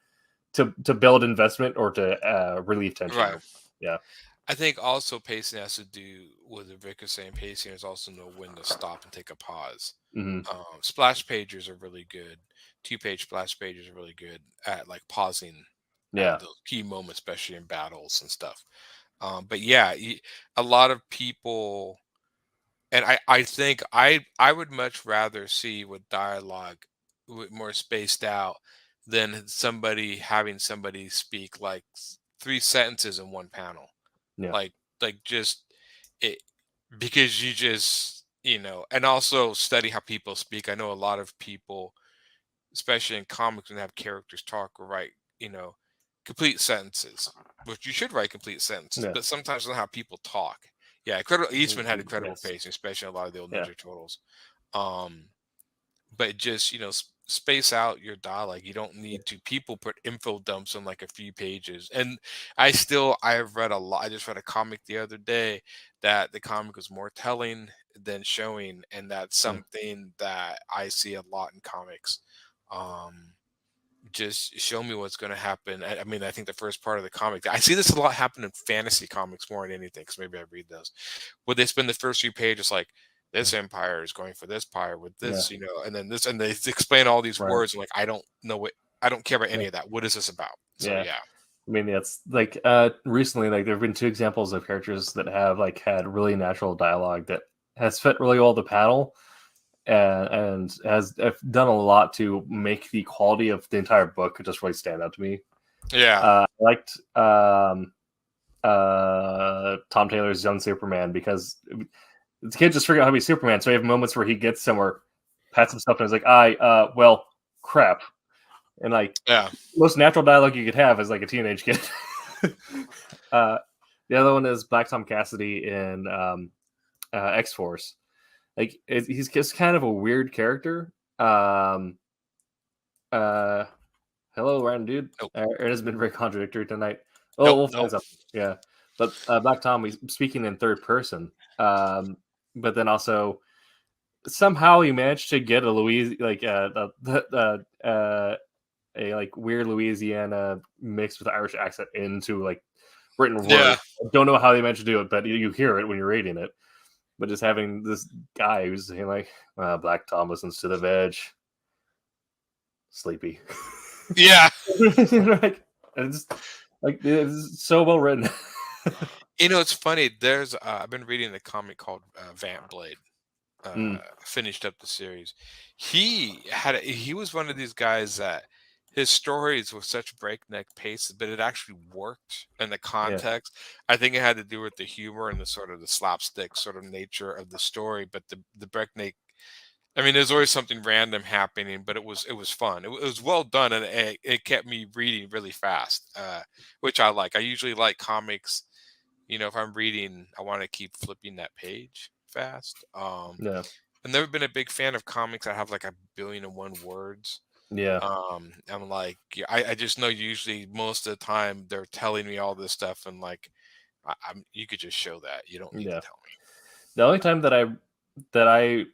build investment or to relieve tension. Right. Yeah. I think also pacing has to do with the Vic is saying pacing is also know when to stop and take a pause. Mm-hmm. Splash pages are really good. 2-page splash pages are really good at like pausing. Yeah. Those key moments, especially in battles and stuff. But yeah, a lot of people, and I think I would much rather see with dialogue more spaced out than having somebody speak like 3 sentences in one panel. Yeah. Like just it, because you just and also study how people speak. I know a lot of people, especially in comics, when they have characters talk or write complete sentences, which you should write complete sentences, but sometimes not how people talk. Yeah, Eastman had incredible pacing, especially in a lot of the old Ninja Turtles. But just space out your dialogue. You don't need to. People put info dumps on like a few pages, and I've read a lot. I just read a comic the other day that the comic was more telling than showing, and that's something that I see a lot in comics. Just show me what's going to happen. I mean, I think the first part of the comic, I see this a lot happen in fantasy comics more than anything, because maybe I read those, where they spend the first few pages like, this empire is going for this pyre with this, and then this, and they explain all these words, and like, I don't know I don't care about any of that. What is this about? So yeah. I mean, it's like recently, like there have been 2 examples of characters that have like had really natural dialogue that has fit really well the panel, and has done a lot to make the quality of the entire book just really stand out to me. Yeah, I liked Tom Taylor's Young Superman, because the kid just figured out how to be Superman. So you have moments where he gets somewhere, pats himself, and is like, well, crap. And like, most natural dialogue you could have is like a teenage kid. The other one is Black Tom Cassidy in X-Force. Like, he's just kind of a weird character. Hello, Ryan, dude. It has been very contradictory tonight. We'll find something. Yeah. But Black Tom, he's speaking in third person. But then also somehow he managed to get a like weird Louisiana mixed with Irish accent into like written words. I don't know how they managed to do it, but you hear it when you're reading it. But just having this guy who's saying like, Black Tom listens to the veg. Sleepy. Yeah. It's so well written. It's funny. There's I've been reading a comic called Vamp Blade. Finished up the series. He was one of these guys that his stories were such breakneck pace, but it actually worked in the Yeah. context. I think it had to do with the humor and the sort of the slapstick sort of nature of the story, but the breakneck. I mean, there's always something random happening, but it was fun. It was well done, and it kept me reading really fast, which I like. I usually like comics. You know, if I'm reading, I want to keep flipping that page fast. Yeah. I've never been a big fan of comics that have like 1,000,000,001 words. Yeah. I'm like, yeah, I just know usually most of the time they're telling me all this stuff, and like, you could just show that. You don't need to Yeah. tell me. The only time that I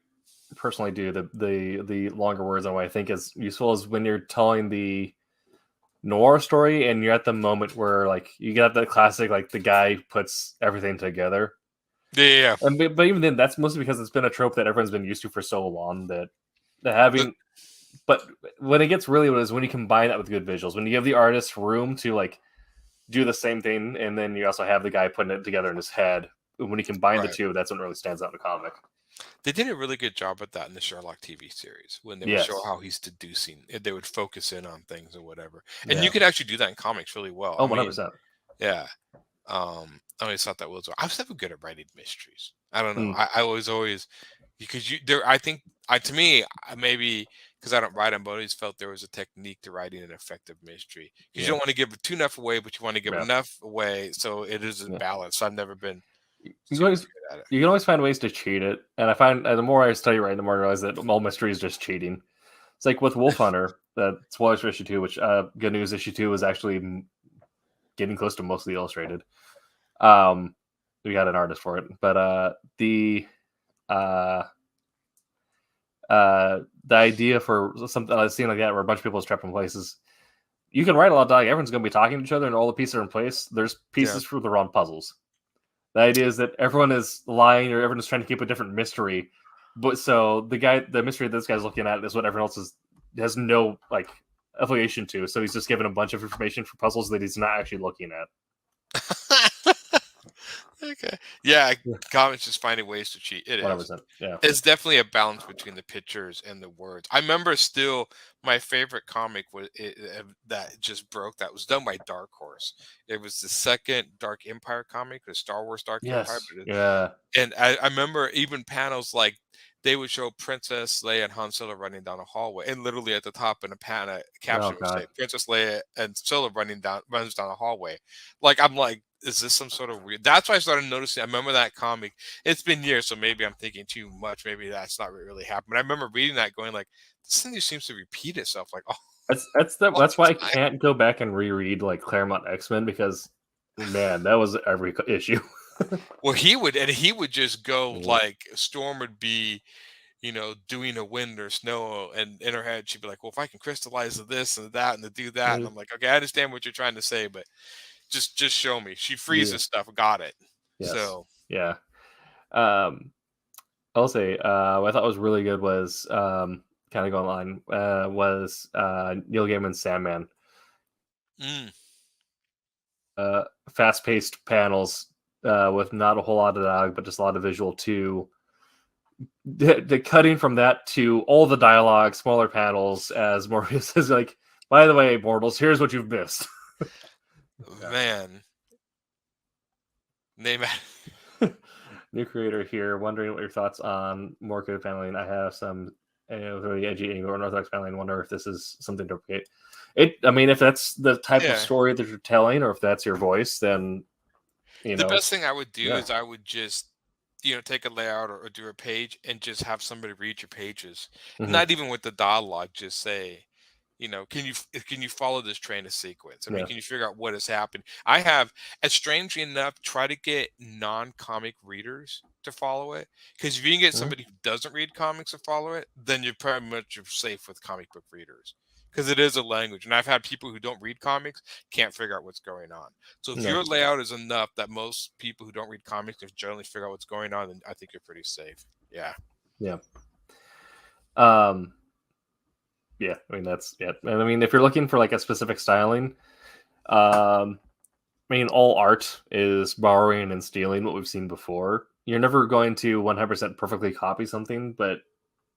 personally do the longer words on what I think is useful is when you're telling the noir story and you're at the moment where like you get that classic like the guy puts everything together. Yeah, But even then, that's mostly because it's been a trope that everyone's been used to for so long that having. But when it gets really what is when you combine that with good visuals, when you give the artist room to like do the same thing, and then you also have the guy putting it together in his head. When you combine the right. two, that's what really stands out in the comic. They did a really good job at that in the Sherlock TV series when they would show Yes. how he's deducing. They would focus in on things or whatever, and you Yeah. could actually do that in comics really well. Oh, I mean, 100%. yeah. I always thought that was. I was never good at writing mysteries. I don't know. Mm, I always because you there. I think to me maybe because I don't write them, but I always felt there was a technique to writing an effective mystery because you yeah. don't want to give too enough away, but you want to give Yeah. enough away so it is a Yeah. balance. So I've never been You can super always good at it. you can always find ways to cheat it, and I find the more I study writing, the more I realize that all mystery is just cheating. It's like with Wolf Hunter, that spoilers for issue 2, which good news, issue 2 is actually getting close to mostly illustrated. We got an artist for it, but uh, the idea for something a scene like that where a bunch of people is trapped in places, you can write a lot of dialogue. Everyone's going to be talking to each other, and all the pieces are in place. There's Yeah. pieces for the wrong puzzles. The idea is that everyone is lying, or everyone is trying to keep a different mystery. But so the mystery this guy's looking at is what everyone else has no like affiliation to. So he's just given a bunch of information for puzzles that he's not actually looking at. Okay. Yeah, Yeah. comics just finding ways to cheat. It is. 100%. Yeah. It's definitely a balance between the pictures and the words. I remember still my favorite comic was that just broke. That was done by Dark Horse. It was the second Dark Empire comic, the Star Wars Dark Empire. Yes. Yeah. And I remember even panels like they would show Princess Leia and Han Solo running down a hallway, and literally at the top in a caption would say God. Princess Leia and Solo runs down a hallway. Like I'm like, is this some sort of weird? That's why I started noticing. I remember that comic. It's been years, so maybe I'm thinking too much. Maybe that's not what really happened. But I remember reading that, going like, this thing just seems to repeat itself. Like, oh, That's why I time. can't go back and reread like Claremont X-Men because man, that was every issue. Well, he would just go Mhm. like Storm would be, doing a wind or snow, and in her head she'd be like, "Well, if I can crystallize this and that and to do that," and Mhm. I'm like, "Okay, I understand what you're trying to say, but just show me." She Yeah. freezes stuff, got it. Yes. So Yeah. I'll say what I thought was really good was kind of going on was Neil Gaiman's Sandman. mm, Fast-paced panels with not a whole lot of dialogue, but just a lot of visual too. The cutting from that to all the dialogue, smaller panels, as Morbius is like, by the way, mortals, here's what you've missed. Yeah. man, name New creator here, wondering what your thoughts on more good paneling. I have some very edgy Anglo Orthodox paneling. Wonder if this is something to replicate. I mean, if that's the type Yeah. of story that you're telling, or if that's your voice, then The know. best thing I would do Yeah. is I would just take a layout or do a page and just have somebody read your pages, Mhm. not even with the dialogue. Just say, can you follow this train of sequence? I mean, Yeah. can you figure out what has happened? I have, and strangely enough, try to get non-comic readers to follow it, because if you can get Mhm. somebody who doesn't read comics to follow it, then you're pretty much safe with comic book readers, because it is a language. And I've had people who don't read comics can't figure out what's going on. So if Yeah. your layout is enough that most people who don't read comics can generally figure out what's going on, then I think you're pretty safe. Yeah. Yeah. Yeah, I mean that's yeah. And I mean if you're looking for like a specific styling, I mean all art is borrowing and stealing what we've seen before. You're never going to 100% perfectly copy something, but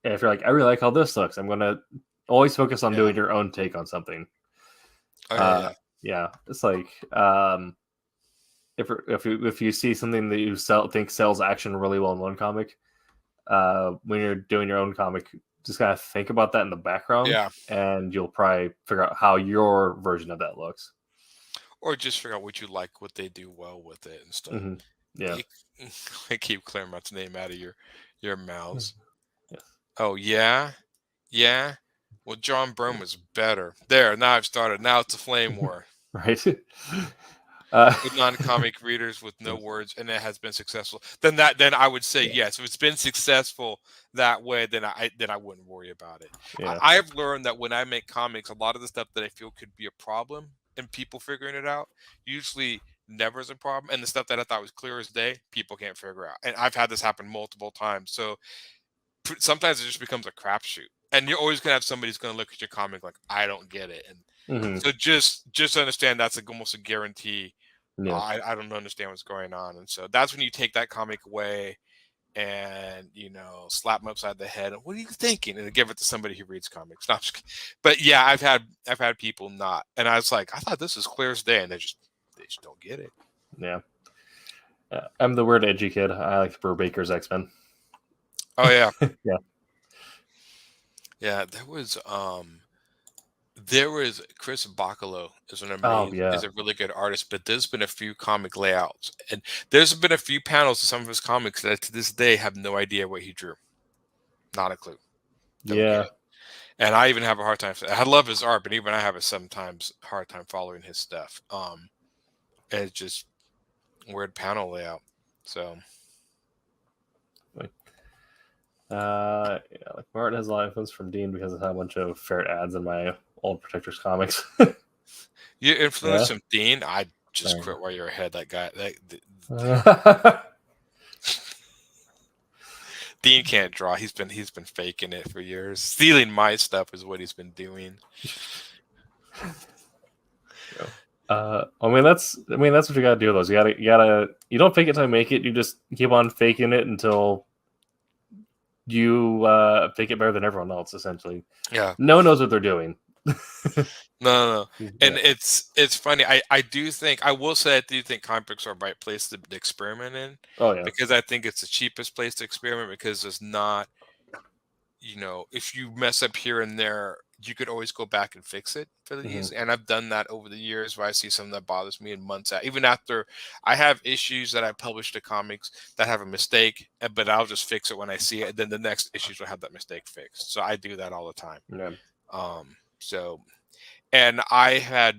if you're like, I really like how this looks, I'm gonna always focus on Yeah. doing your own take on something. Oh, yeah. Yeah, it's like if you see something that you think sells action really well in one comic, when you're doing your own comic, just kind of think about that in the background, Yeah. and you'll probably figure out how your version of that looks. Or just figure out what you like, what they do well with it and stuff. Mm-hmm. Yeah. I keep Claremont's name out of your mouths. Yes. Oh, yeah? Yeah? Well, John Byrne was better. There, now I've started. Now it's a flame war. Right. With non-comic readers with no words, and it has been successful. Then I would say yes. If it's been successful that way, then I wouldn't worry about it. Yeah. I've learned that when I make comics, a lot of the stuff that I feel could be a problem and people figuring it out usually never is a problem. And the stuff that I thought was clear as day, people can't figure out. And I've had this happen multiple times. So sometimes it just becomes a crapshoot. And you're always gonna have somebody who's gonna look at your comic like, I don't get it. And so just understand that's almost a guarantee. Yeah. I don't understand what's going on. And so that's when you take that comic away and slap them upside the head. What are you thinking? And give it to somebody who reads comics. Not just, but yeah, I've had people not, and I was like, I thought this was clear as day, and they just don't get it. Yeah. I'm the weird edgy kid. I like Brubaker's X-Men. Oh yeah. Yeah. Yeah, there was Chris Bacalo is is a really good artist, but there's been a few comic layouts, and there's been a few panels of some of his comics that to this day have no idea what he drew. Not a clue. Don't get it. And I even have a hard time. I love his art, but even I have a sometimes hard time following his stuff. And it's just weird panel layout. So. Like Martin has a lot of influence from Dean because I have a bunch of ferret ads in my old Protectors comics. You influenced from Dean? I just quit while you're ahead. That guy, Dean can't draw. He's been faking it for years. Stealing my stuff is what he's been doing. I mean that's what you gotta do. Those you don't fake it till you make it. You just keep on faking it until you fake it better than everyone else. Essentially, yeah. No one knows what they're doing. No. And it's funny. I do think comic books are a right place to experiment in. Oh yeah. Because I think it's the cheapest place to experiment because it's not, if you mess up here and there, you could always go back and fix it for the easy. And I've done that over the years where I see something that bothers me in months out. Even after I have issues that I published the comics that have a mistake, but I'll just fix it when I see it. And then the next issues will have that mistake fixed. So I do that all the time. Yeah. So, and I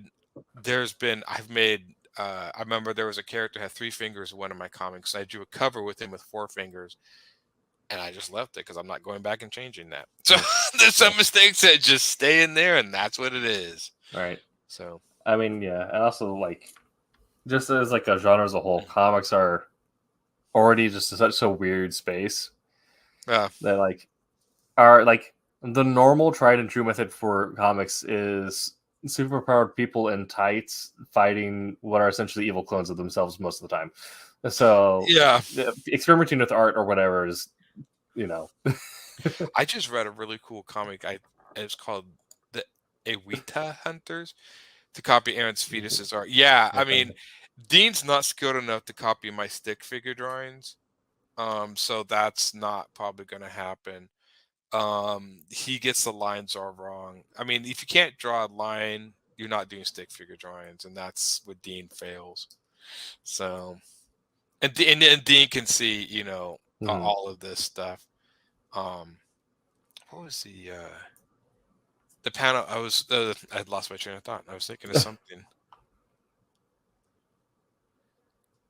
remember there was a character who had 3 fingers in one of my comics. I drew a cover with him with 4 fingers. And I just left it because I'm not going back and changing that. So there's some mistakes that just stay in there, and that's what it is. All right. So I mean, yeah, and also just as a genre as a whole, comics are already just such a weird space. Yeah. That are the normal tried and true method for comics is superpowered people in tights fighting what are essentially evil clones of themselves most of the time. So yeah, experimenting with art or whatever is. I just read a really cool comic. It's called the Ewita Hunters to copy Aaron's fetus's art. Yeah, I mean, Dean's not skilled enough to copy my stick figure drawings, so that's not probably going to happen. He gets the lines all wrong. I mean, if you can't draw a line, you're not doing stick figure drawings, and that's what Dean fails. So, and Dean can see, all of this stuff. What was the panel? I lost my train of thought. I was thinking of something.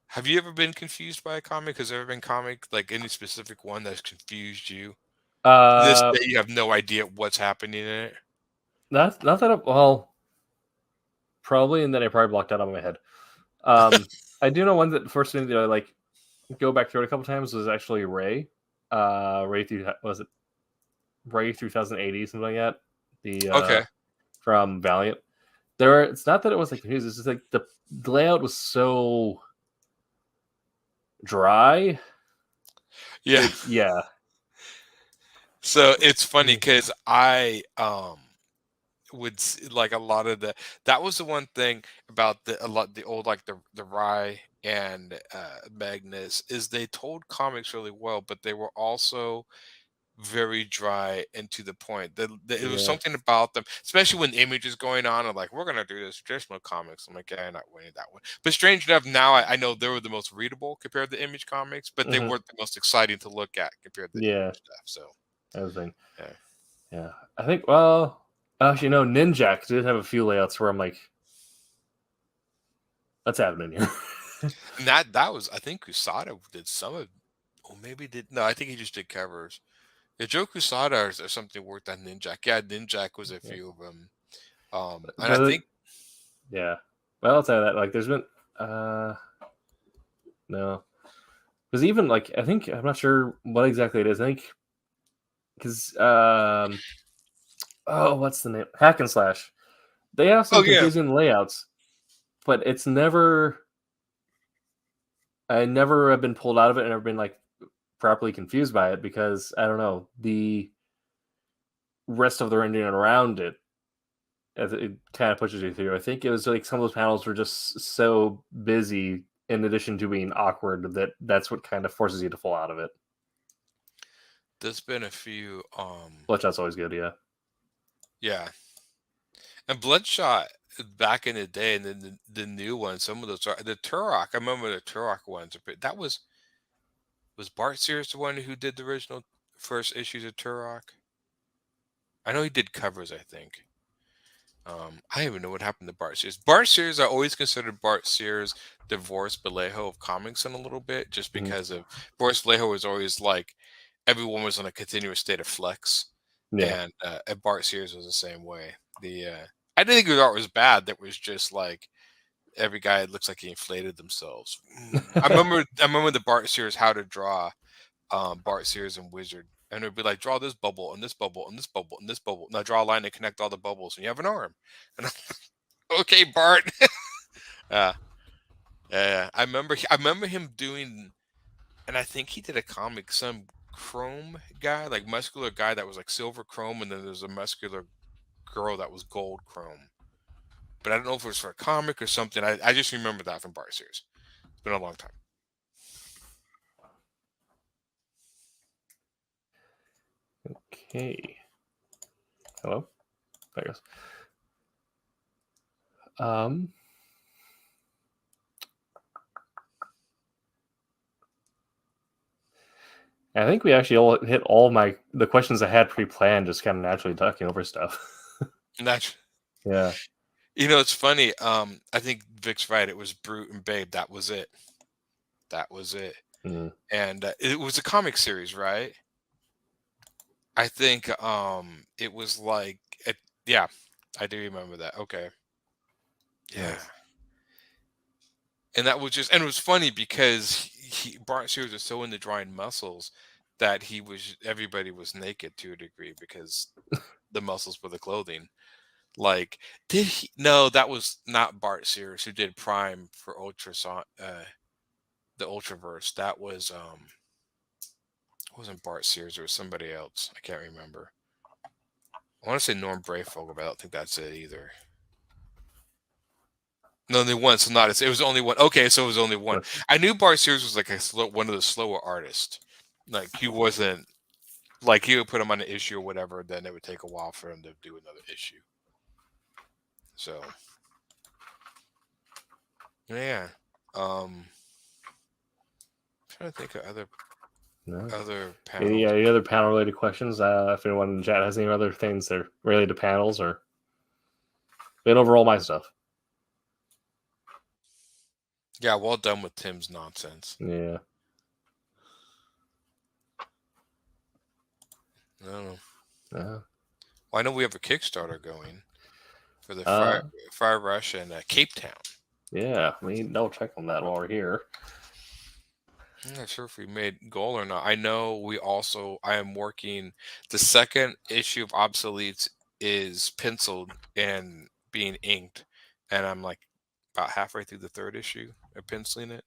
Have you ever been confused by a comic? Has there ever been comic any specific one that's confused you? This day you have no idea what's happening in it. Not that probably, and then I probably blocked out on my head. I do know one that first thing that I go back through it a couple times was actually Ray. Ray through 1080, something like that. Okay. From Valiant. It's not that it was confused. It's just the layout was so dry. Yeah. Yeah. So it's funny because I like a lot of that was the one thing about the old like the Rye and Magnus is they told comics really well, but they were also very dry and to the point. It was Yeah. something about them, especially when Image is going on and like we're gonna do this traditional comics. I'm like, yeah, I'm not winning that one. But strange enough, now I know they were the most readable compared to Image comics, but they Mhm. weren't the most exciting to look at compared to Yeah. Image stuff. So Everything. yeah. Yeah. I think. Well, actually, no. Ninjak did have a few layouts where I'm like, let's have it in here. And that was I think Kusada did some of, or maybe did no, I think he just did covers. Yeah, Joe Kusada or something worked on Ninjak. Yeah, Ninjak was a Yeah. few of them. And I But think yeah. Well, I'll tell you that. Like, there's been no, because even like I think I'm not sure what exactly it is. I think because oh, what's the name? Hack and Slash. They have some oh yeah, confusing layouts, but it's never. I never have been pulled out of it and never been like properly confused by it because I don't know the rest of the rendering around it. As it kind of pushes you through. I think it was like some of those panels were just so busy, in addition to being awkward, that that's what kind of forces you to fall out of it. there's been a few. Bloodshot's always good, yeah. Yeah, and Bloodshot back in the day, and then the new one. Some of those are the Turok. I remember the Turok ones. That was Bart Sears the one who did the original first issues of Turok. I know he did covers. I think. I don't even know what happened to Bart Sears. Bart Sears, I always considered Bart Sears the Boris Vallejo of comics in a little bit, just Mhm. because of Boris Vallejo was always like everyone was in a continuous state of flex, Yeah. and Bart Sears was the same way. I didn't think his art was bad. That was just like every guy looks like he inflated themselves. I remember the Bart Sears how to draw Bart Sears and Wizard. And it'd be like, draw this bubble and this bubble and this bubble and this bubble. Now draw a line and connect all the bubbles, and you have an arm. And I'm, okay, Bart. uh, yeah, I remember him doing, and I think he did a comic, some chrome guy, like muscular guy that was like silver chrome, and then there's a muscular girl that was gold chrome. But I don't know if it was for a comic or something. I just remember that from Bart Sears. It's been a long time. Okay. Hello? There it goes. Um, I think we actually all hit all the questions I had pre-planned, just kind of naturally talking over stuff. And that's, Yeah. it's funny. I think Vic's right. It was Brute and Babe. That was it. That was it. Mhm. And it was a comic series, right? I think it was like yeah, I do remember that. Okay. Yeah. Nice. And that was just, and it was funny because Bart Sears was so into drawing muscles that everybody was naked to a degree because the muscles were the clothing. Like, did he? No, that was not Bart Sears who did Prime for the Ultraverse. That was it wasn't Bart Sears. It was somebody else. I can't remember. I want to say Norm Brayfogle, but I don't think that's it either. No, only one. So not. It was only one. Okay, so it was only one. I knew Bart Sears was like one of the slower artists. Like he wasn't like he would put him on an issue or whatever. Then it would take a while for him to do another issue. So yeah, trying to think of No. panels. Any other panel related questions? If anyone in the chat has any other things that are related to panels or been over all my stuff. Yeah, well done with Tim's nonsense. Yeah. I don't know. Well, I know we have a Kickstarter going for the Fire Rush and Cape Town. Yeah, we need to double check on that while we're here. I'm not sure if we made goal or not. I know I am working. The second issue of Obsoletes is penciled and being inked, and I'm like about halfway through the third issue of penciling it.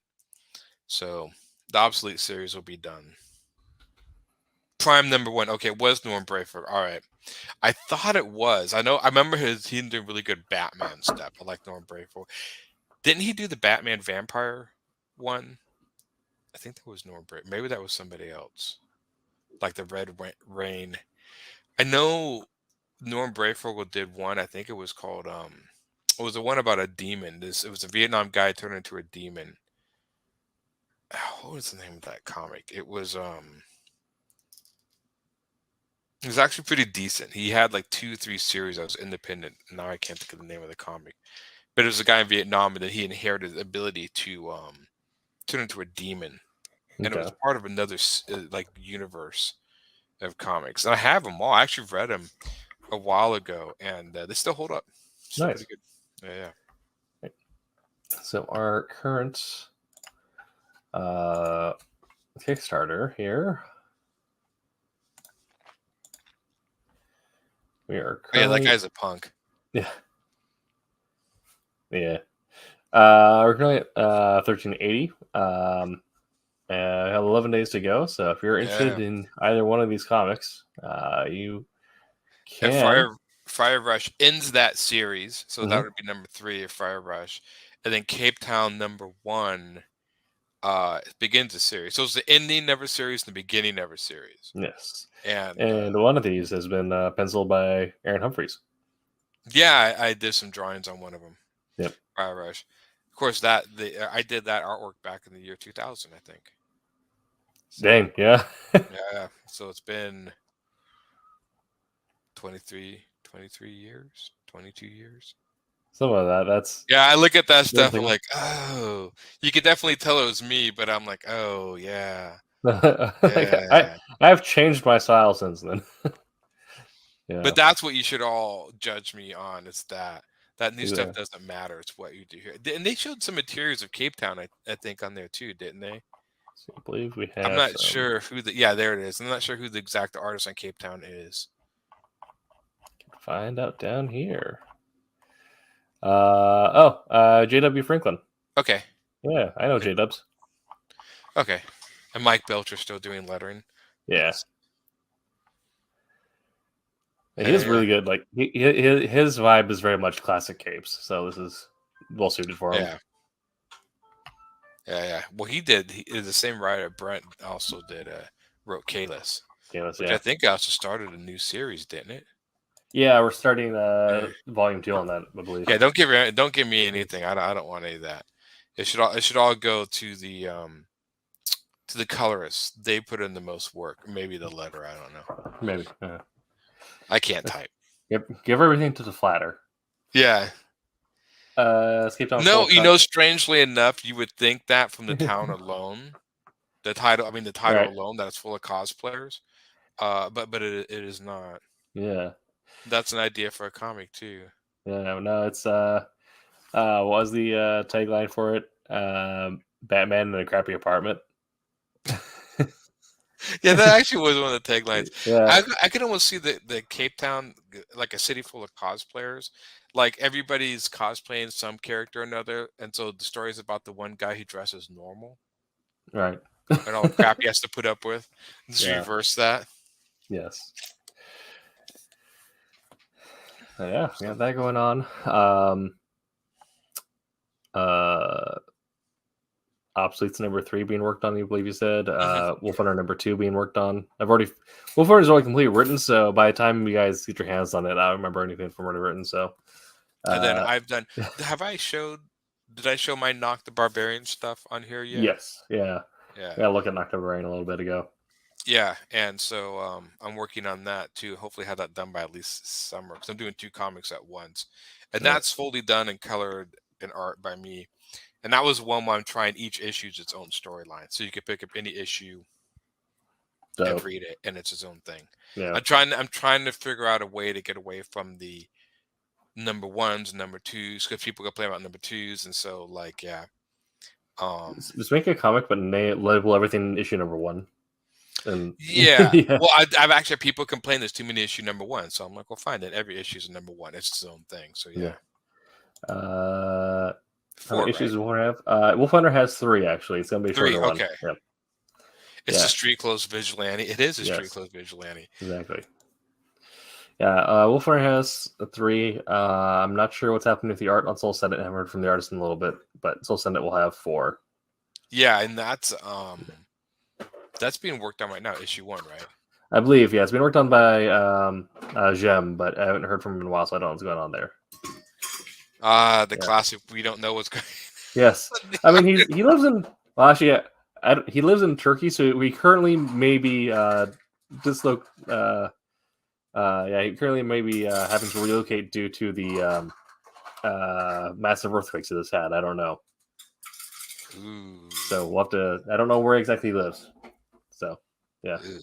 So the Obsolete series will be done. Prime number 1. Okay, it was Norm Brayford. All right. I thought it was. I remember he doing really good Batman stuff. I like Norm Brayford. Didn't he do the Batman Vampire one? I think that was Norm Brayford. Maybe that was somebody else. Like the Red Rain. I know Norm Brayfogle did one. I think it was called it was the one about a demon. It was a Vietnam guy turned into a demon. What was the name of that comic? It was actually pretty decent. He had like 2-3 series that was independent. Now I can't think of the name of the comic. But it was a guy in Vietnam, and then he inherited the ability to turn into a demon, and it was part of another like universe of comics. And I have them all. I actually read them a while ago, and they still hold up. Still Nice. pretty good. Yeah. So our current Kickstarter here. We are currently... Yeah, that guy's a punk. Yeah. Yeah. We're currently at 1380. And we have 11 days to go. So if you're interested in either one of these comics, you can. And Fire Rush ends that series. So that would be number 3 of Fire Rush. And then Cape Town number 1 begins the series. So it's the ending of a series and the beginning of a series. Yes. And one of these has been penciled by Aaron Humphreys. Yeah, I did some drawings on one of them. Yep. Fire Rush. Of course, I did that artwork back in the year 2000, I think. So, dang, yeah. Yeah. So it's been 23 years, 22 years. Some of that. That's... Yeah, I look at that stuff. I'm like, oh, you could definitely tell it was me, but I'm like, oh yeah. I've changed my style since then. Yeah. But that's what you should all judge me on. It's that new stuff doesn't matter. It's what you do here. And they showed some materials of Cape Town, I think, on there too, didn't they? So I believe we have. I'm not sure who there it is. I'm not sure who the exact artist on Cape Town is. Find out down here. J.W. Franklin. Okay. Yeah, I know J-Dubs. Okay. And Mike Belcher still doing lettering. Yeah. He's really good. Like his vibe is very much classic capes, so this is well suited for him. Yeah. Well, he did the same writer. Brent also wrote Kalis, which I think also started a new series, didn't it? Yeah, we're starting volume 2 on that, I believe. Yeah, don't give me anything. I don't want any of that. It should all go to the colorists. They put in the most work. Maybe the letter. I don't know. Maybe. I can't type. Give everything to the flatter. Yeah. No, strangely enough, you would think that from the town alone, the title right. alone, that it's full of cosplayers. But it is not. Yeah. That's an idea for a comic too. Yeah, no, it's what was the tagline for it? Batman in a crappy apartment. Yeah, that actually was one of the taglines. Yeah. I could almost see the Cape Town, like a city full of cosplayers. Like everybody's cosplaying some character or another, and so the story is about the one guy who dresses normal. Right. And all the crap he has to put up with. Just reverse that. Yes. Yeah, we got that going on. Obsolete's number 3 being worked on, you believe you said. Wolfrunner number 2 being worked on. Wolfrunner is already completely written, so by the time you guys get your hands on it, I don't remember anything from already written. So, and then I've done. Did I show my Knock the Barbarian stuff on here yet? Yes. Yeah. Yeah. Look at Knock the Barbarian a little bit ago. Yeah, and so I'm working on that too. Hopefully, have that done by at least summer because I'm doing 2 comics at once, and that's fully done and colored and art by me. And that was one where I'm trying each issue's its own storyline, so you can pick up any issue and read it, and it's its own thing. Yeah, I'm trying to figure out a way to get away from the number 1s, number 2s, because people go play about number 2s, and so just make a comic, but label everything issue number 1. And yeah. Well, I've actually had people complain there's too many issue number 1, so I'm like, well, fine, then every issue is a number 1. It's its own thing. So yeah. How many issues will have? Wolfrunner has 3 actually. It's gonna be a 3. shorter Okay. one. Yep. It's a street clothes vigilante. It is a street clothes vigilante. Exactly. Yeah, Wolfram has a 3. I'm not sure what's happening with the art on Soul Senate. I haven't heard from the artist in a little bit, but Soul Senate will have 4. Yeah, and that's being worked on right now, issue 1, right? I believe, yeah. It's been worked on by Gem, but I haven't heard from him in a while, so I don't know what's going on there. The Yeah. classic, we don't know what's going Yes. I mean, he lives in, well, actually, he lives in Turkey, so we currently may be yeah, he currently may be having to relocate due to the massive earthquakes it has had. I don't know. Ooh. So we'll have to, I don't know where exactly he lives. So, yeah. Ew.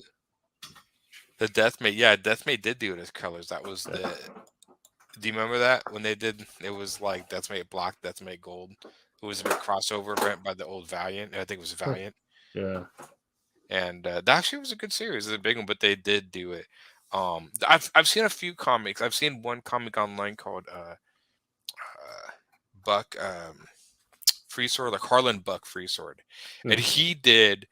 The Deathmate did do it as colors. That was the. Do you remember that when they did? It was like Deathmate Black, Deathmate Gold. It was a big crossover event by the old Valiant. I think it was Valiant. Yeah. And that actually was a good series. It was a big one, but they did do it. I've seen a few comics. I've seen one comic online called Buck Free Sword, like Harlan Buck Free Sword, and he did.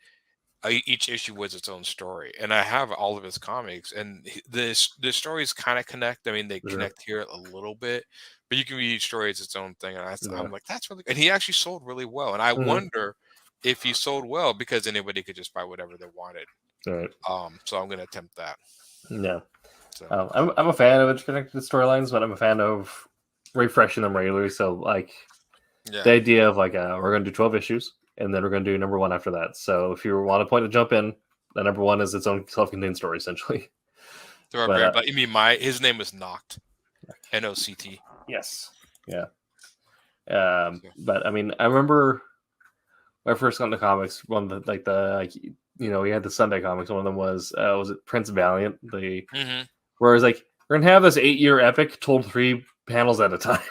Each issue was its own story, and I have all of his comics, and the stories kind of connect. I mean, they connect here a little bit, but you can read each story as its own thing. And I'm like, that's really good. And he actually sold really well, and I wonder if he sold well because anybody could just buy whatever they wanted. Right. So I'm gonna attempt that. Yeah. So I'm a fan of interconnected storylines, but I'm a fan of refreshing them regularly. So like the idea of like we're gonna do 12 issues. And then we're going to do number 1 after that. So if you want a point to jump in, the number 1 is its own self-contained story, essentially. but you mean his name was Noct, Noct. Yes. Yeah. But I mean, I remember when I first got into comics. One of we had the Sunday comics. One of them was it Prince Valiant? Where it's like we're gonna have this 8-year epic told 3 panels at a time.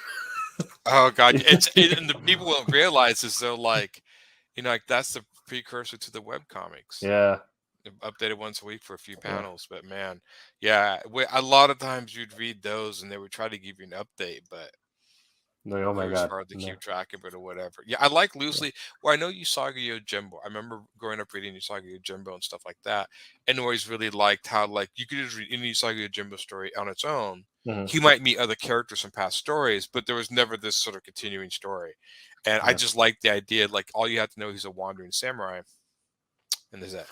Oh God, and the people won't realize is though like. Like that's the precursor to the web comics. Yeah. Updated once a week for a few panels. But man, yeah, a lot of times you'd read those and they would try to give you an update, but oh my it was God. hard to keep track of it or whatever. Yeah, I like loosely. Well, I know Usagi Yojimbo. I remember growing up reading Usagi Yojimbo and stuff like that, and always really liked how like you could just read any Usagi Yojimbo story on its own. He might meet other characters from past stories, but there was never this sort of continuing story. And I just like the idea, like all you have to know he's a wandering samurai. And there's that.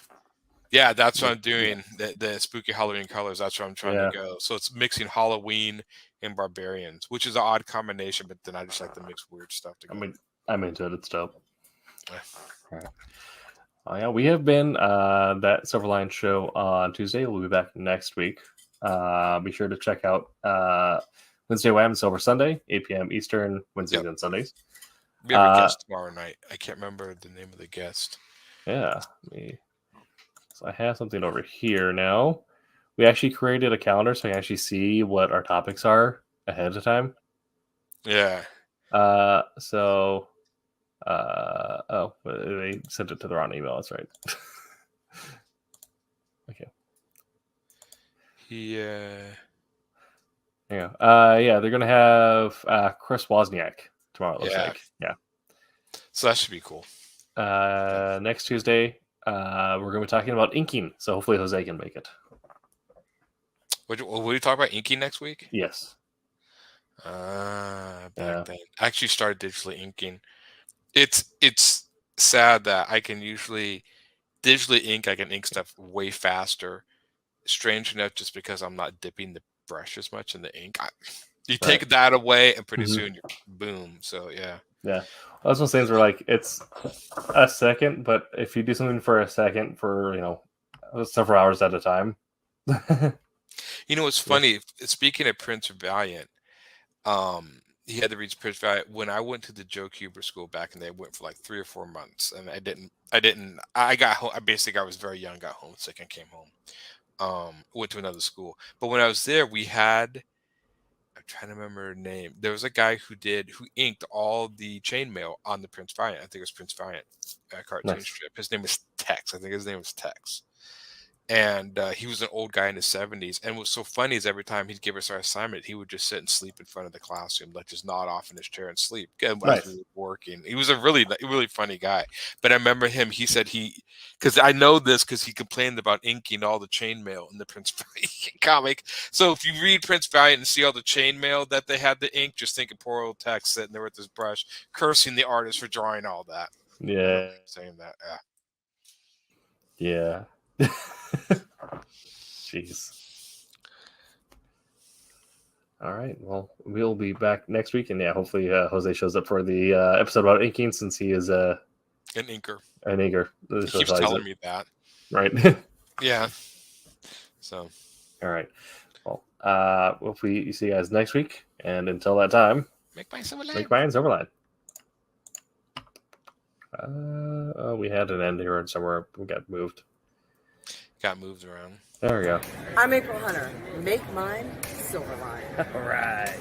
Yeah, that's what I'm doing. The spooky Halloween colors, that's where I'm trying to go. So it's mixing Halloween and barbarians, which is an odd combination, but then I just like to mix weird stuff together. I mean, I'm into it. It's dope. All right. Yeah, we have been that Silverline show on Tuesday. We'll be back next week. Be sure to check out Wednesday Wham and Silver Sunday, 8 p.m. Eastern, Wednesdays and Sundays. We have a guest tomorrow night. I can't remember the name of the guest. Yeah. So I have something over here now. We actually created a calendar so I can actually see what our topics are ahead of time. Yeah. So they sent it to the wrong email. That's right. Okay. Yeah. Yeah, they're gonna have Chris Wozniak tomorrow. It looks like. Yeah. So that should be cool. Next Tuesday, we're gonna be talking about inking. So hopefully Jose can make it. Will we talk about inking next week? Yes. Back then, I actually started digitally inking. It's sad that I can usually digitally ink. I can ink stuff way faster. Strange enough, just because I'm not dipping the brush as much in the ink. You take that away, and pretty soon you're boom. So yeah. Yeah. Well, that's one of those things where like it's a second, but if you do something for a second for several hours at a time. It's funny. Speaking of Prince Valiant, he had to read Prince Valiant. When I went to the Joe Kuber school back in the day, I went for like 3 or 4 months, and I got home. I was very young, got homesick, and came home. Went to another school. But when I was there, we had, I'm trying to remember her name. There was a guy who inked all the chainmail on the Prince Valiant. I think it was Prince Valiant cartoon strip. His name was Tex. I think his name was Tex. And he was an old guy in his 70s. And what's so funny is every time he'd give us our assignment, he would just sit and sleep in front of the classroom, like just nod off in his chair and sleep as Nice. we were working. He was a really funny guy. But I remember him, he said because I know this because he complained about inking all the chainmail in the Prince Valiant comic. So if you read Prince Valiant and see all the chainmail that they had to ink, just think of poor old Tex sitting there with his brush, cursing the artist for drawing all that. Yeah. Saying that. Yeah. Jeez. All right. Well, we'll be back next week, and hopefully Jose shows up for the episode about inking, since he is An inker. an inker. He keeps telling me that. Right. Yeah. So. All right. Well, hopefully see you guys next week, and until that time, Make mine Silverline. make mine Silverline. We had an end here somewhere. We got moved. Got moved around. There we go. I'm April Hunter. Make mine Silverline. All right.